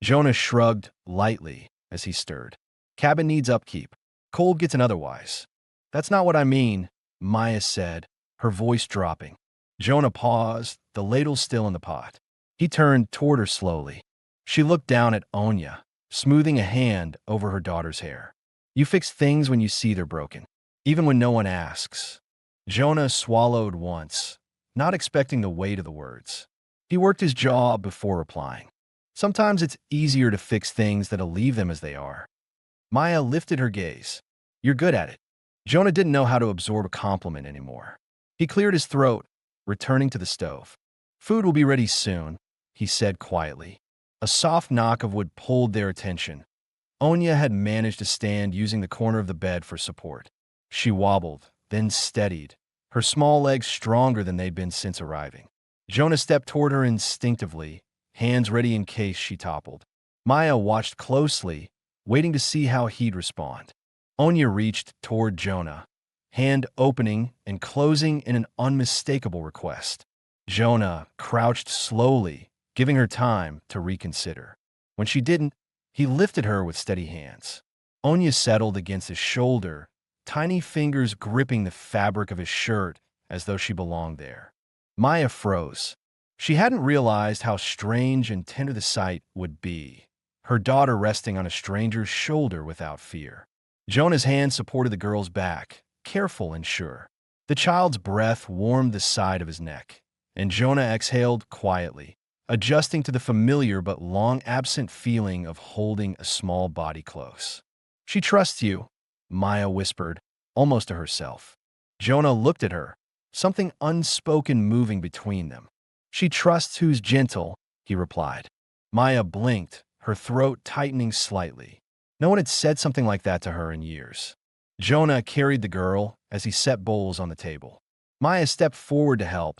Jonah shrugged lightly as he stirred. "Cabin needs upkeep. Cold gets in otherwise." "That's not what I mean," Maya said, her voice dropping. Jonah paused, the ladle still in the pot. He turned toward her slowly. She looked down at Onya, smoothing a hand over her daughter's hair. "You fix things when you see they're broken, even when no one asks." Jonah swallowed once, not expecting the weight of the words. He worked his jaw before replying. "Sometimes it's easier to fix things than to leave them as they are." Maya lifted her gaze. "You're good at it." Jonah didn't know how to absorb a compliment anymore. He cleared his throat, returning to the stove. "Food will be ready soon," he said quietly. A soft knock of wood pulled their attention. Onya had managed to stand using the corner of the bed for support. She wobbled, then steadied, her small legs stronger than they'd been since arriving. Jonah stepped toward her instinctively, hands ready in case she toppled. Maya watched closely, waiting to see how he'd respond. Onya reached toward Jonah, hand opening and closing in an unmistakable request. Jonah crouched slowly, giving her time to reconsider. When she didn't, he lifted her with steady hands. Onya settled against his shoulder, tiny fingers gripping the fabric of his shirt as though she belonged there. Maya froze. She hadn't realized how strange and tender the sight would be, her daughter resting on a stranger's shoulder without fear. Jonah's hand supported the girl's back, careful and sure. The child's breath warmed the side of his neck, and Jonah exhaled quietly, adjusting to the familiar but long-absent feeling of holding a small body close. "She trusts you," Maya whispered, almost to herself. Jonah looked at her, something unspoken moving between them. "She trusts who's gentle," he replied. Maya blinked, her throat tightening slightly. No one had said something like that to her in years. Jonah carried the girl as he set bowls on the table. Maya stepped forward to help,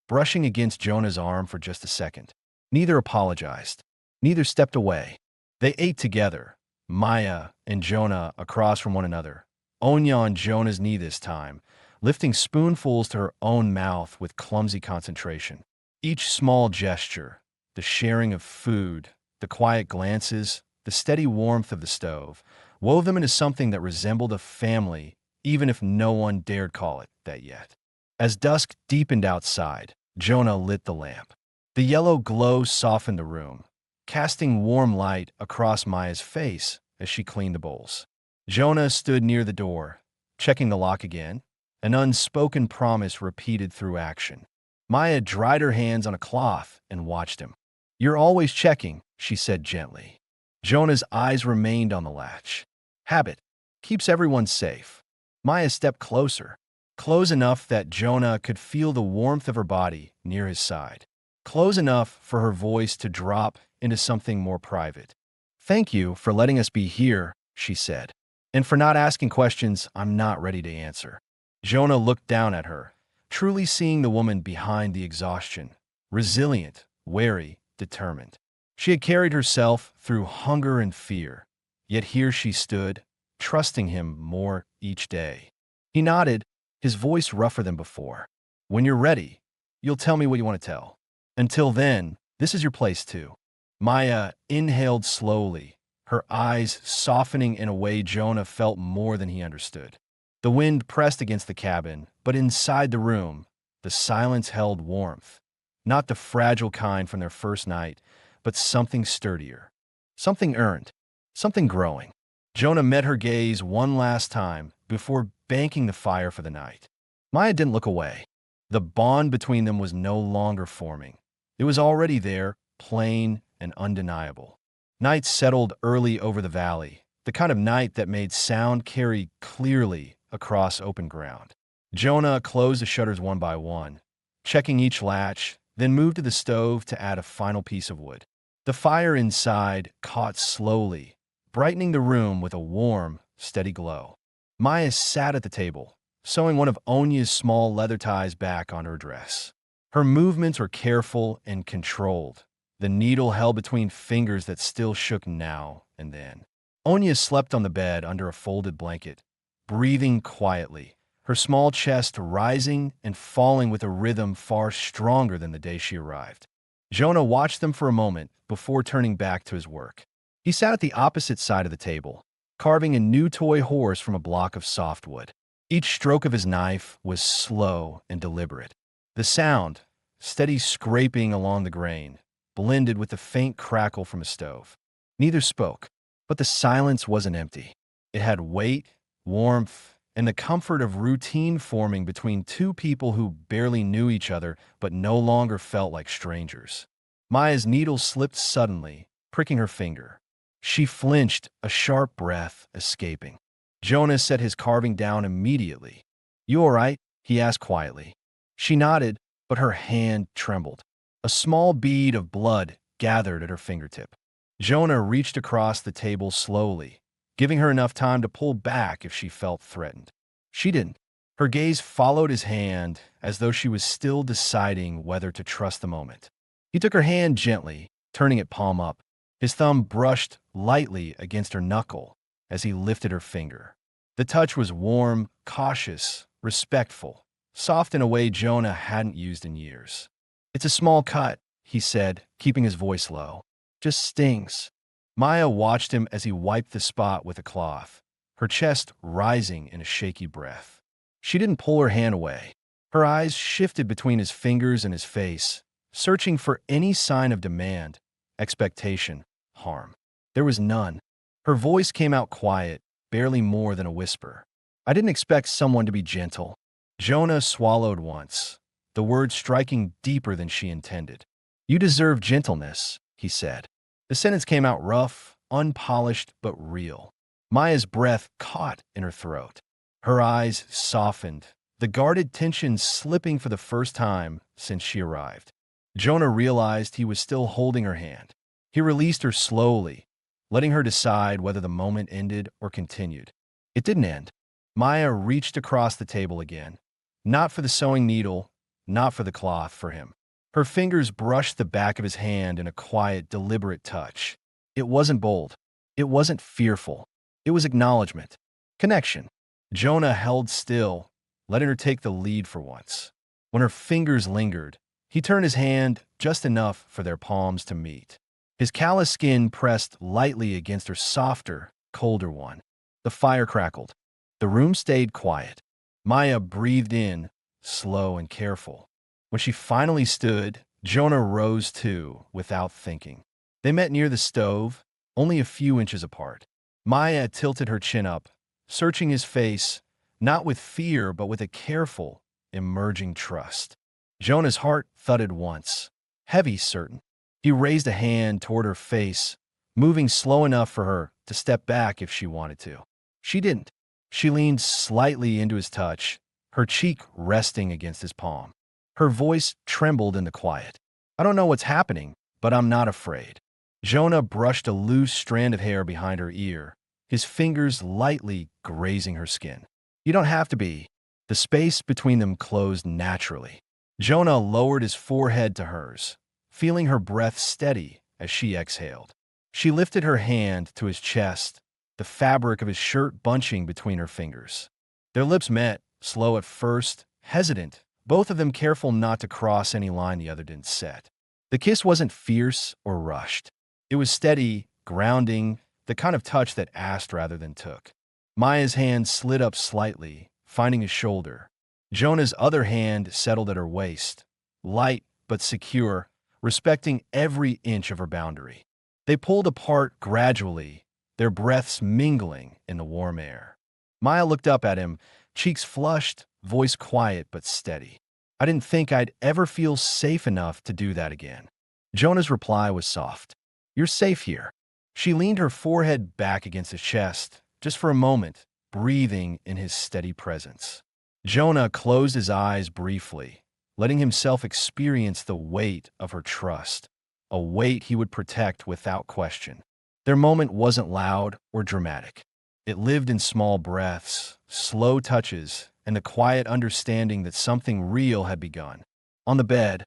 brushing against Jonah's arm for just a second. Neither apologized. Neither stepped away. They ate together, Maya and Jonah across from one another, Onya on Jonah's knee this time, lifting spoonfuls to her own mouth with clumsy concentration. Each small gesture, the sharing of food, the quiet glances, the steady warmth of the stove, wove them into something that resembled a family, even if no one dared call it that yet. As dusk deepened outside, Jonah lit the lamp. The yellow glow softened the room, casting warm light across Maya's face as she cleaned the bowls. Jonah stood near the door, checking the lock again, an unspoken promise repeated through action. Maya dried her hands on a cloth and watched him. "You're always checking," she said gently. Jonah's eyes remained on the latch. "Habit keeps everyone safe." Maya stepped closer, close enough that Jonah could feel the warmth of her body near his side, close enough for her voice to drop into something more private. "Thank you for letting us be here," she said, "and for not asking questions I'm not ready to answer." Jonah looked down at her, truly seeing the woman behind the exhaustion, resilient, wary, determined. She had carried herself through hunger and fear, yet here she stood, trusting him more each day. He nodded, his voice rougher than before. "When you're ready, you'll tell me what you want to tell. Until then, this is your place too." Maya inhaled slowly, her eyes softening in a way Jonah felt more than he understood. The wind pressed against the cabin, but inside the room, the silence held warmth. Not the fragile kind from their first night, but something sturdier. Something earned. Something growing. Jonah met her gaze one last time before banking the fire for the night. Maya didn't look away. The bond between them was no longer forming. It was already there, plain and undeniable. Night settled early over the valley, the kind of night that made sound carry clearly across open ground. Jonah closed the shutters one by one, checking each latch, then moved to the stove to add a final piece of wood. The fire inside caught slowly, brightening the room with a warm, steady glow. Maya sat at the table, sewing one of Onya's small leather ties back on her dress. Her movements were careful and controlled, the needle held between fingers that still shook now and then. Onya slept on the bed under a folded blanket, breathing quietly, her small chest rising and falling with a rhythm far stronger than the day she arrived. Jonah watched them for a moment before turning back to his work. He sat at the opposite side of the table, carving a new toy horse from a block of softwood. Each stroke of his knife was slow and deliberate. The sound, steady scraping along the grain, blended with the faint crackle from a stove. Neither spoke, but the silence wasn't empty. It had weight, warmth, and the comfort of routine forming between two people who barely knew each other but no longer felt like strangers. Maya's needle slipped suddenly, pricking her finger. She flinched, a sharp breath escaping. Jonah set his carving down immediately. "You all right?" he asked quietly. She nodded, but her hand trembled. A small bead of blood gathered at her fingertip. Jonah reached across the table slowly, giving her enough time to pull back if she felt threatened. She didn't. Her gaze followed his hand as though she was still deciding whether to trust the moment. He took her hand gently, turning it palm up. His thumb brushed lightly against her knuckle as he lifted her finger. The touch was warm, cautious, respectful, soft in a way Jonah hadn't used in years. "It's a small cut," he said, keeping his voice low. "Just stings." Maya watched him as he wiped the spot with a cloth, her chest rising in a shaky breath. She didn't pull her hand away. Her eyes shifted between his fingers and his face, searching for any sign of demand, expectation, harm. There was none. Her voice came out quiet, barely more than a whisper. I didn't expect someone to be gentle. Jonah swallowed once, the word striking deeper than she intended. You deserve gentleness, he said. The sentence came out rough, unpolished, but real. Maya's breath caught in her throat. Her eyes softened, the guarded tension slipping for the first time since she arrived. Jonah realized he was still holding her hand. He released her slowly, letting her decide whether the moment ended or continued. It didn't end. Maya reached across the table again. Not for the sewing needle, not for the cloth, for him. Her fingers brushed the back of his hand in a quiet, deliberate touch. It wasn't bold. It wasn't fearful. It was acknowledgement. Connection. Jonah held still, letting her take the lead for once. When her fingers lingered, he turned his hand just enough for their palms to meet. His callous skin pressed lightly against her softer, colder one. The fire crackled. The room stayed quiet. Maya breathed in, slow and careful. When she finally stood, Jonah rose too, without thinking. They met near the stove, only a few inches apart. Maya tilted her chin up, searching his face, not with fear but with a careful, emerging trust. Jonah's heart thudded once, heavy, certain. He raised a hand toward her face, moving slow enough for her to step back if she wanted to. She didn't. She leaned slightly into his touch, her cheek resting against his palm. Her voice trembled in the quiet. I don't know what's happening, but I'm not afraid. Jonah brushed a loose strand of hair behind her ear, his fingers lightly grazing her skin. You don't have to be. The space between them closed naturally. Jonah lowered his forehead to hers, feeling her breath steady as she exhaled. She lifted her hand to his chest, the fabric of his shirt bunching between her fingers. Their lips met, slow at first, hesitant, both of them careful not to cross any line the other didn't set. The kiss wasn't fierce or rushed. It was steady, grounding, the kind of touch that asked rather than took. Maya's hand slid up slightly, finding his shoulder. Jonah's other hand settled at her waist, light but secure, respecting every inch of her boundary. They pulled apart gradually, their breaths mingling in the warm air. Maya looked up at him, cheeks flushed, voice quiet but steady. I didn't think I'd ever feel safe enough to do that again. Jonah's reply was soft. You're safe here. She leaned her forehead back against his chest, just for a moment, breathing in his steady presence. Jonah closed his eyes briefly, letting himself experience the weight of her trust, a weight he would protect without question. Their moment wasn't loud or dramatic. It lived in small breaths, slow touches, and the quiet understanding that something real had begun. On the bed,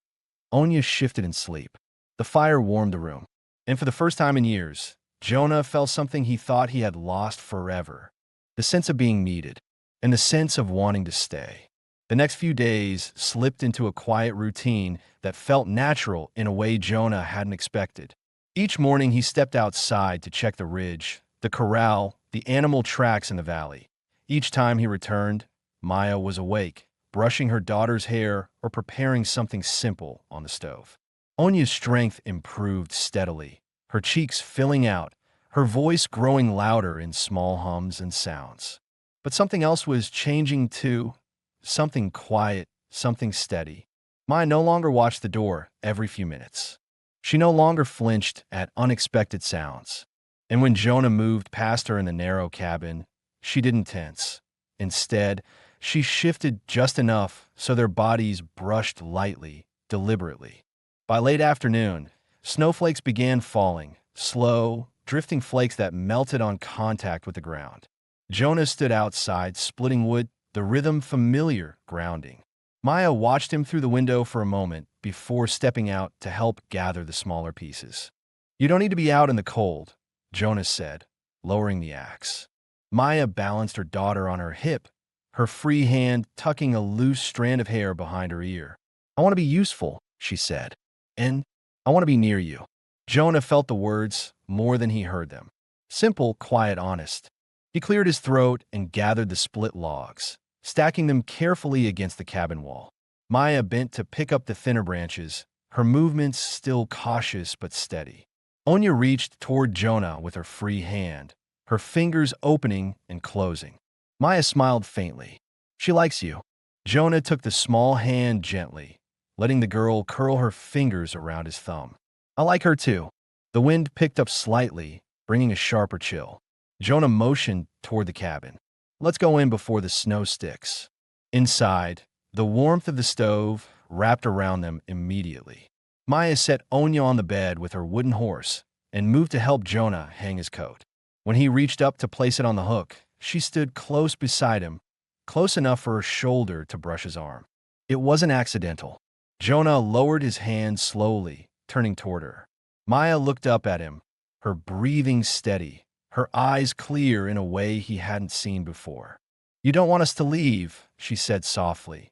Onya shifted in sleep. The fire warmed the room, and for the first time in years, Jonah felt something he thought he had lost forever. The sense of being needed, and the sense of wanting to stay. The next few days slipped into a quiet routine that felt natural in a way Jonah hadn't expected. Each morning he stepped outside to check the ridge, the corral, the animal tracks in the valley. Each time he returned, Maya was awake, brushing her daughter's hair or preparing something simple on the stove. Onya's strength improved steadily, her cheeks filling out, her voice growing louder in small hums and sounds. But something else was changing too, something quiet, something steady. Maya no longer watched the door every few minutes. She no longer flinched at unexpected sounds. And when Jonah moved past her in the narrow cabin, she didn't tense. Instead, she shifted just enough so their bodies brushed lightly, deliberately. By late afternoon, snowflakes began falling, slow, drifting flakes that melted on contact with the ground. Jonah stood outside, splitting wood, the rhythm familiar, grounding. Maya watched him through the window for a moment before stepping out to help gather the smaller pieces. You don't need to be out in the cold, Jonah said, lowering the axe. Maya balanced her daughter on her hip, her free hand tucking a loose strand of hair behind her ear. I want to be useful, she said, and I want to be near you. Jonah felt the words more than he heard them. Simple, quiet, honest. He cleared his throat and gathered the split logs, stacking them carefully against the cabin wall. Maya bent to pick up the thinner branches, her movements still cautious but steady. Onya reached toward Jonah with her free hand, her fingers opening and closing. Maya smiled faintly. She likes you. Jonah took the small hand gently, letting the girl curl her fingers around his thumb. I like her too. The wind picked up slightly, bringing a sharper chill. Jonah motioned toward the cabin. Let's go in before the snow sticks. Inside, the warmth of the stove wrapped around them immediately. Maya set Onya on the bed with her wooden horse and moved to help Jonah hang his coat. When he reached up to place it on the hook, she stood close beside him, close enough for her shoulder to brush his arm. It wasn't accidental. Jonah lowered his hand slowly, turning toward her. Maya looked up at him, her breathing steady, her eyes clear in a way he hadn't seen before. You don't want us to leave, she said softly,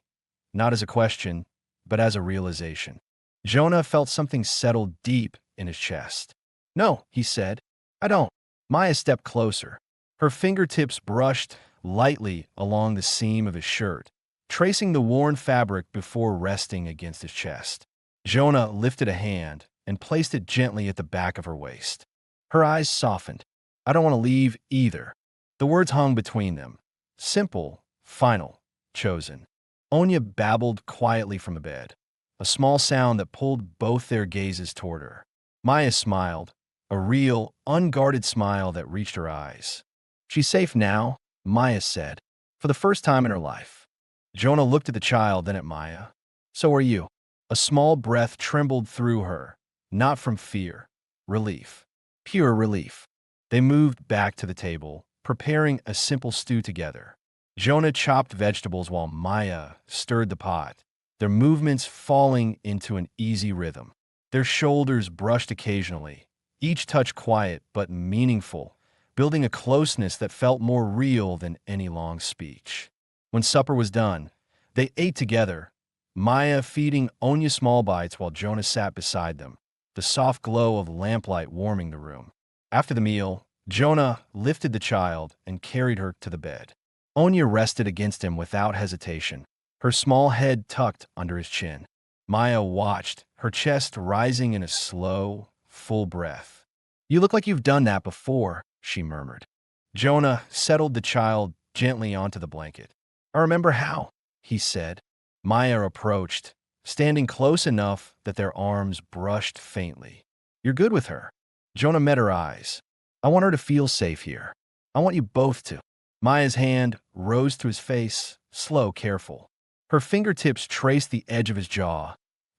not as a question, but as a realization. Jonah felt something settle deep in his chest. No, he said, I don't. Maya stepped closer. Her fingertips brushed lightly along the seam of his shirt, tracing the worn fabric before resting against his chest. Jonah lifted a hand and placed it gently at the back of her waist. Her eyes softened. I don't want to leave either. The words hung between them. Simple, final, chosen. Onya babbled quietly from the bed, a small sound that pulled both their gazes toward her. Maya smiled, a real, unguarded smile that reached her eyes. She's safe now, Maya said, for the first time in her life. Jonah looked at the child, then at Maya. So are you. A small breath trembled through her, not from fear, relief, pure relief. They moved back to the table, preparing a simple stew together. Jonah chopped vegetables while Maya stirred the pot, their movements falling into an easy rhythm. Their shoulders brushed occasionally, each touch quiet but meaningful, building a closeness that felt more real than any long speech. When supper was done, they ate together, Maya feeding Onya small bites while Jonah sat beside them, the soft glow of lamplight warming the room. After the meal, Jonah lifted the child and carried her to the bed. Onya rested against him without hesitation, her small head tucked under his chin. Maya watched, her chest rising in a slow, full breath. You look like you've done that before, she murmured. Jonah settled the child gently onto the blanket. I remember how, he said. Maya approached, standing close enough that their arms brushed faintly. You're good with her. Jonah met her eyes. I want her to feel safe here. I want you both to. Maya's hand rose to his face, slow, careful. Her fingertips traced the edge of his jaw,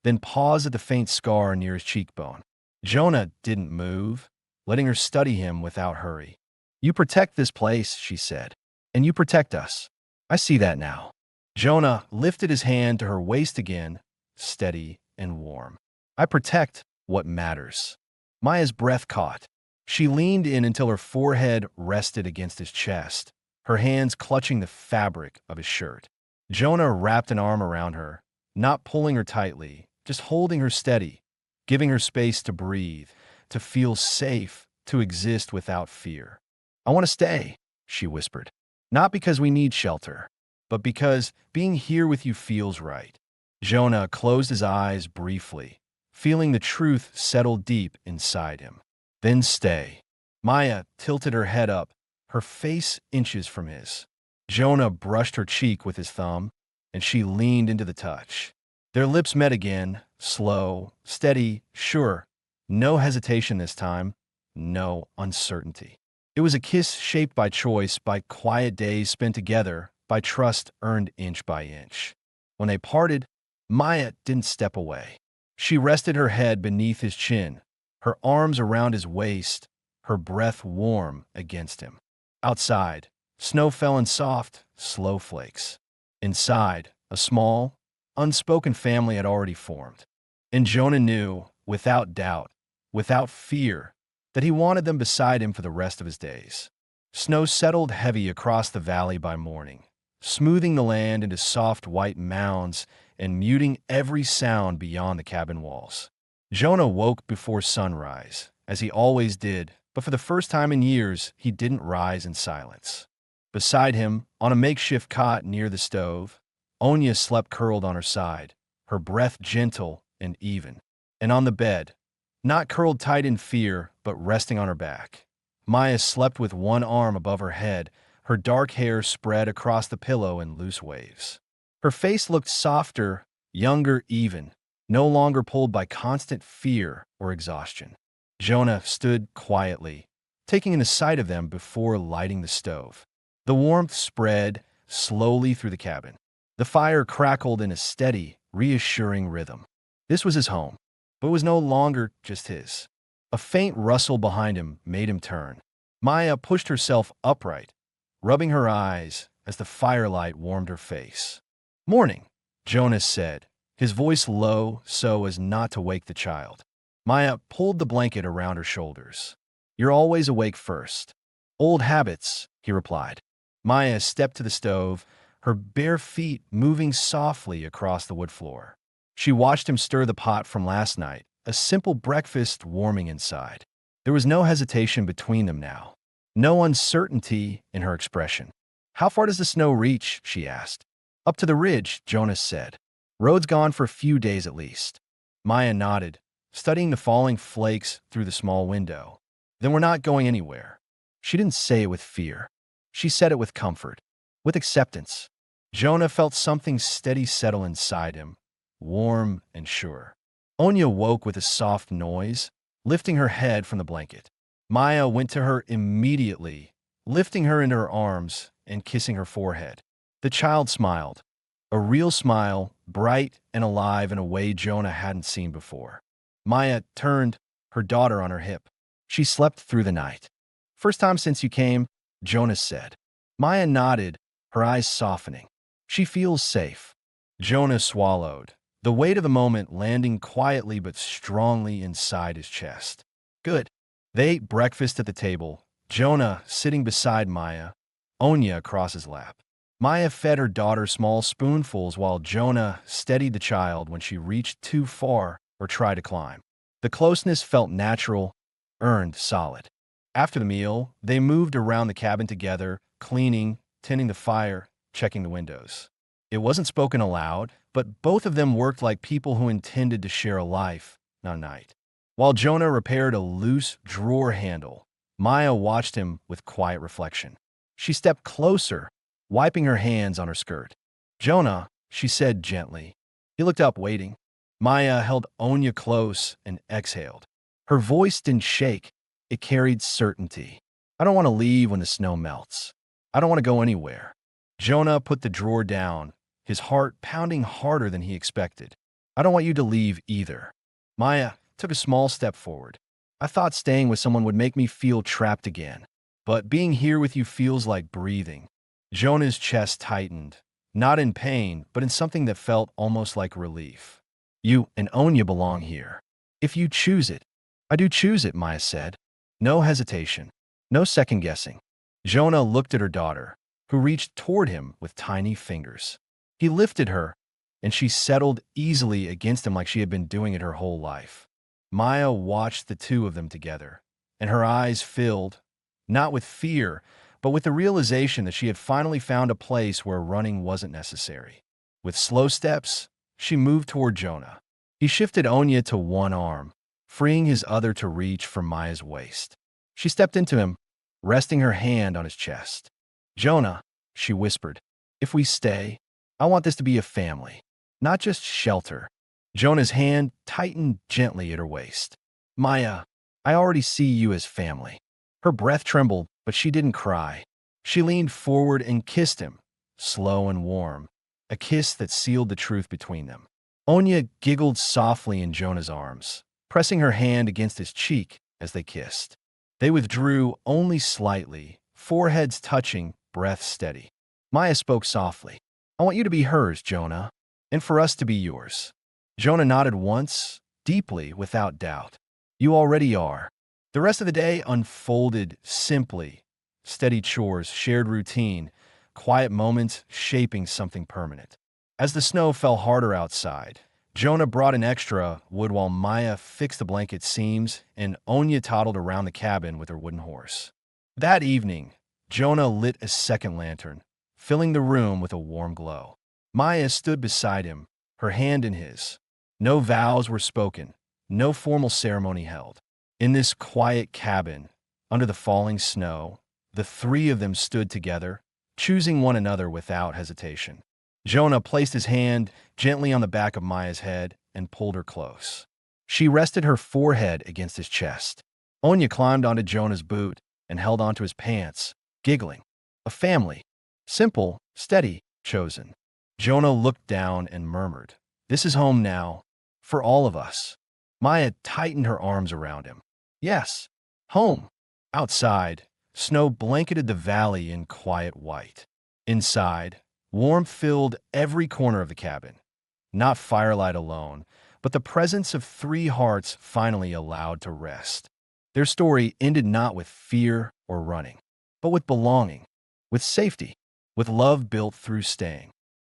then paused at the faint scar near his cheekbone. Jonah didn't move, letting her study him without hurry. You protect this place, she said, and you protect us. I see that now. Jonah lifted his hand to her waist again, steady and warm. I protect what matters. Maya's breath caught. She leaned in until her forehead rested against his chest, her hands clutching the fabric of his shirt. Jonah wrapped an arm around her, not pulling her tightly, just holding her steady, giving her space to breathe, to feel safe, to exist without fear. I want to stay, she whispered. Not because we need shelter, but because being here with you feels right. Jonah closed his eyes briefly, feeling the truth settle deep inside him. Then stay. Maya tilted her head up, her face inches from his. Jonah brushed her cheek with his thumb, and she leaned into the touch. Their lips met again, slow, steady, sure. No hesitation this time, no uncertainty. It was a kiss shaped by choice, by quiet days spent together, by trust earned inch by inch. When they parted, Maya didn't step away. She rested her head beneath his chin, her arms around his waist, her breath warm against him. Outside, snow fell in soft, slow flakes. Inside, a small, unspoken family had already formed. And Jonah knew, without doubt, without fear, that he wanted them beside him for the rest of his days. Snow settled heavy across the valley by morning, smoothing the land into soft white mounds and muting every sound beyond the cabin walls. Jonah woke before sunrise, as he always did, but for the first time in years, he didn't rise in silence. Beside him, on a makeshift cot near the stove, Onya slept curled on her side, her breath gentle and even. And on the bed, not curled tight in fear, but resting on her back, Maya slept with one arm above her head, her dark hair spread across the pillow in loose waves. Her face looked softer, younger even, no longer pulled by constant fear or exhaustion. Jonah stood quietly, taking in a sight of them before lighting the stove. The warmth spread slowly through the cabin. The fire crackled in a steady, reassuring rhythm. This was his home, but it was no longer just his. A faint rustle behind him made him turn. Maya pushed herself upright, rubbing her eyes as the firelight warmed her face. "Morning," Jonas said, his voice low so as not to wake the child. Maya pulled the blanket around her shoulders. "You're always awake first." "Old habits," he replied. Maya stepped to the stove, her bare feet moving softly across the wood floor. She watched him stir the pot from last night, a simple breakfast warming inside. There was no hesitation between them now, no uncertainty in her expression. "How far does the snow reach?" she asked. "Up to the ridge," Jonas said. "Road's gone for a few days at least." Maya nodded, studying the falling flakes through the small window. "Then we're not going anywhere." She didn't say it with fear. She said it with comfort, with acceptance. Jonah felt something steady settle inside him, warm and sure. Onya woke with a soft noise, lifting her head from the blanket. Maya went to her immediately, lifting her into her arms and kissing her forehead. The child smiled, a real smile, bright and alive in a way Jonah hadn't seen before. Maya turned, her daughter on her hip. "She slept through the night." "First time since you came," Jonas said. Maya nodded, her eyes softening. "She feels safe." Jonah swallowed, the weight of the moment landing quietly but strongly inside his chest. "Good." They ate breakfast at the table, Jonah sitting beside Maya, Onya across his lap. Maya fed her daughter small spoonfuls while Jonah steadied the child when she reached too far or tried to climb. The closeness felt natural, earned, solid. After the meal, they moved around the cabin together, cleaning, tending the fire, checking the windows. It wasn't spoken aloud, but both of them worked like people who intended to share a life, not a night. While Jonah repaired a loose drawer handle, Maya watched him with quiet reflection. She stepped closer, wiping her hands on her skirt. "Jonah," she said gently. He looked up, waiting. Maya held Onya close and exhaled. Her voice didn't shake. It carried certainty. "I don't want to leave when the snow melts. I don't want to go anywhere." Jonah put the drawer down, his heart pounding harder than he expected. "I don't want you to leave either." Maya took a small step forward. "I thought staying with someone would make me feel trapped again. But being here with you feels like breathing." Jonah's chest tightened, not in pain, but in something that felt almost like relief. "You and Onya belong here. If you choose it." "I do choose it," Maya said. No hesitation, no second guessing. Jonah looked at her daughter, who reached toward him with tiny fingers. He lifted her, and she settled easily against him like she had been doing it her whole life. Maya watched the two of them together, and her eyes filled, not with fear, but with the realization that she had finally found a place where running wasn't necessary. With slow steps, she moved toward Jonah. He shifted Onya to one arm, freeing his other to reach for Maya's waist. She stepped into him, resting her hand on his chest. "Jonah," she whispered, "if we stay, I want this to be a family, not just shelter." Jonah's hand tightened gently at her waist. "Maya, I already see you as family." Her breath trembled, but she didn't cry. She leaned forward and kissed him, slow and warm, a kiss that sealed the truth between them. Onya giggled softly in Jonah's arms, pressing her hand against his cheek as they kissed. They withdrew only slightly, foreheads touching, breath steady. Maya spoke softly. "I want you to be hers, Jonah, and for us to be yours." Jonah nodded once, deeply, without doubt. "You already are." The rest of the day unfolded simply. Steady chores, shared routine, quiet moments shaping something permanent. As the snow fell harder outside, Jonah brought an extra wood while Maya fixed the blanket seams, and Onya toddled around the cabin with her wooden horse. That evening, Jonah lit a second lantern, filling the room with a warm glow. Maya stood beside him, her hand in his. No vows were spoken, no formal ceremony held. In this quiet cabin, under the falling snow, the three of them stood together, choosing one another without hesitation. Jonah placed his hand gently on the back of Maya's head and pulled her close. She rested her forehead against his chest. Onya climbed onto Jonah's boot and held onto his pants, giggling. A family. Simple, steady, chosen. Jonah looked down and murmured, "This is home now, for all of us." Maya tightened her arms around him. Yes, home. Outside, snow blanketed the valley in quiet white. Inside, warmth filled every corner of the cabin. Not firelight alone, but the presence of three hearts finally allowed to rest. Their story ended not with fear or running, but with belonging, with safety, with love built through staying.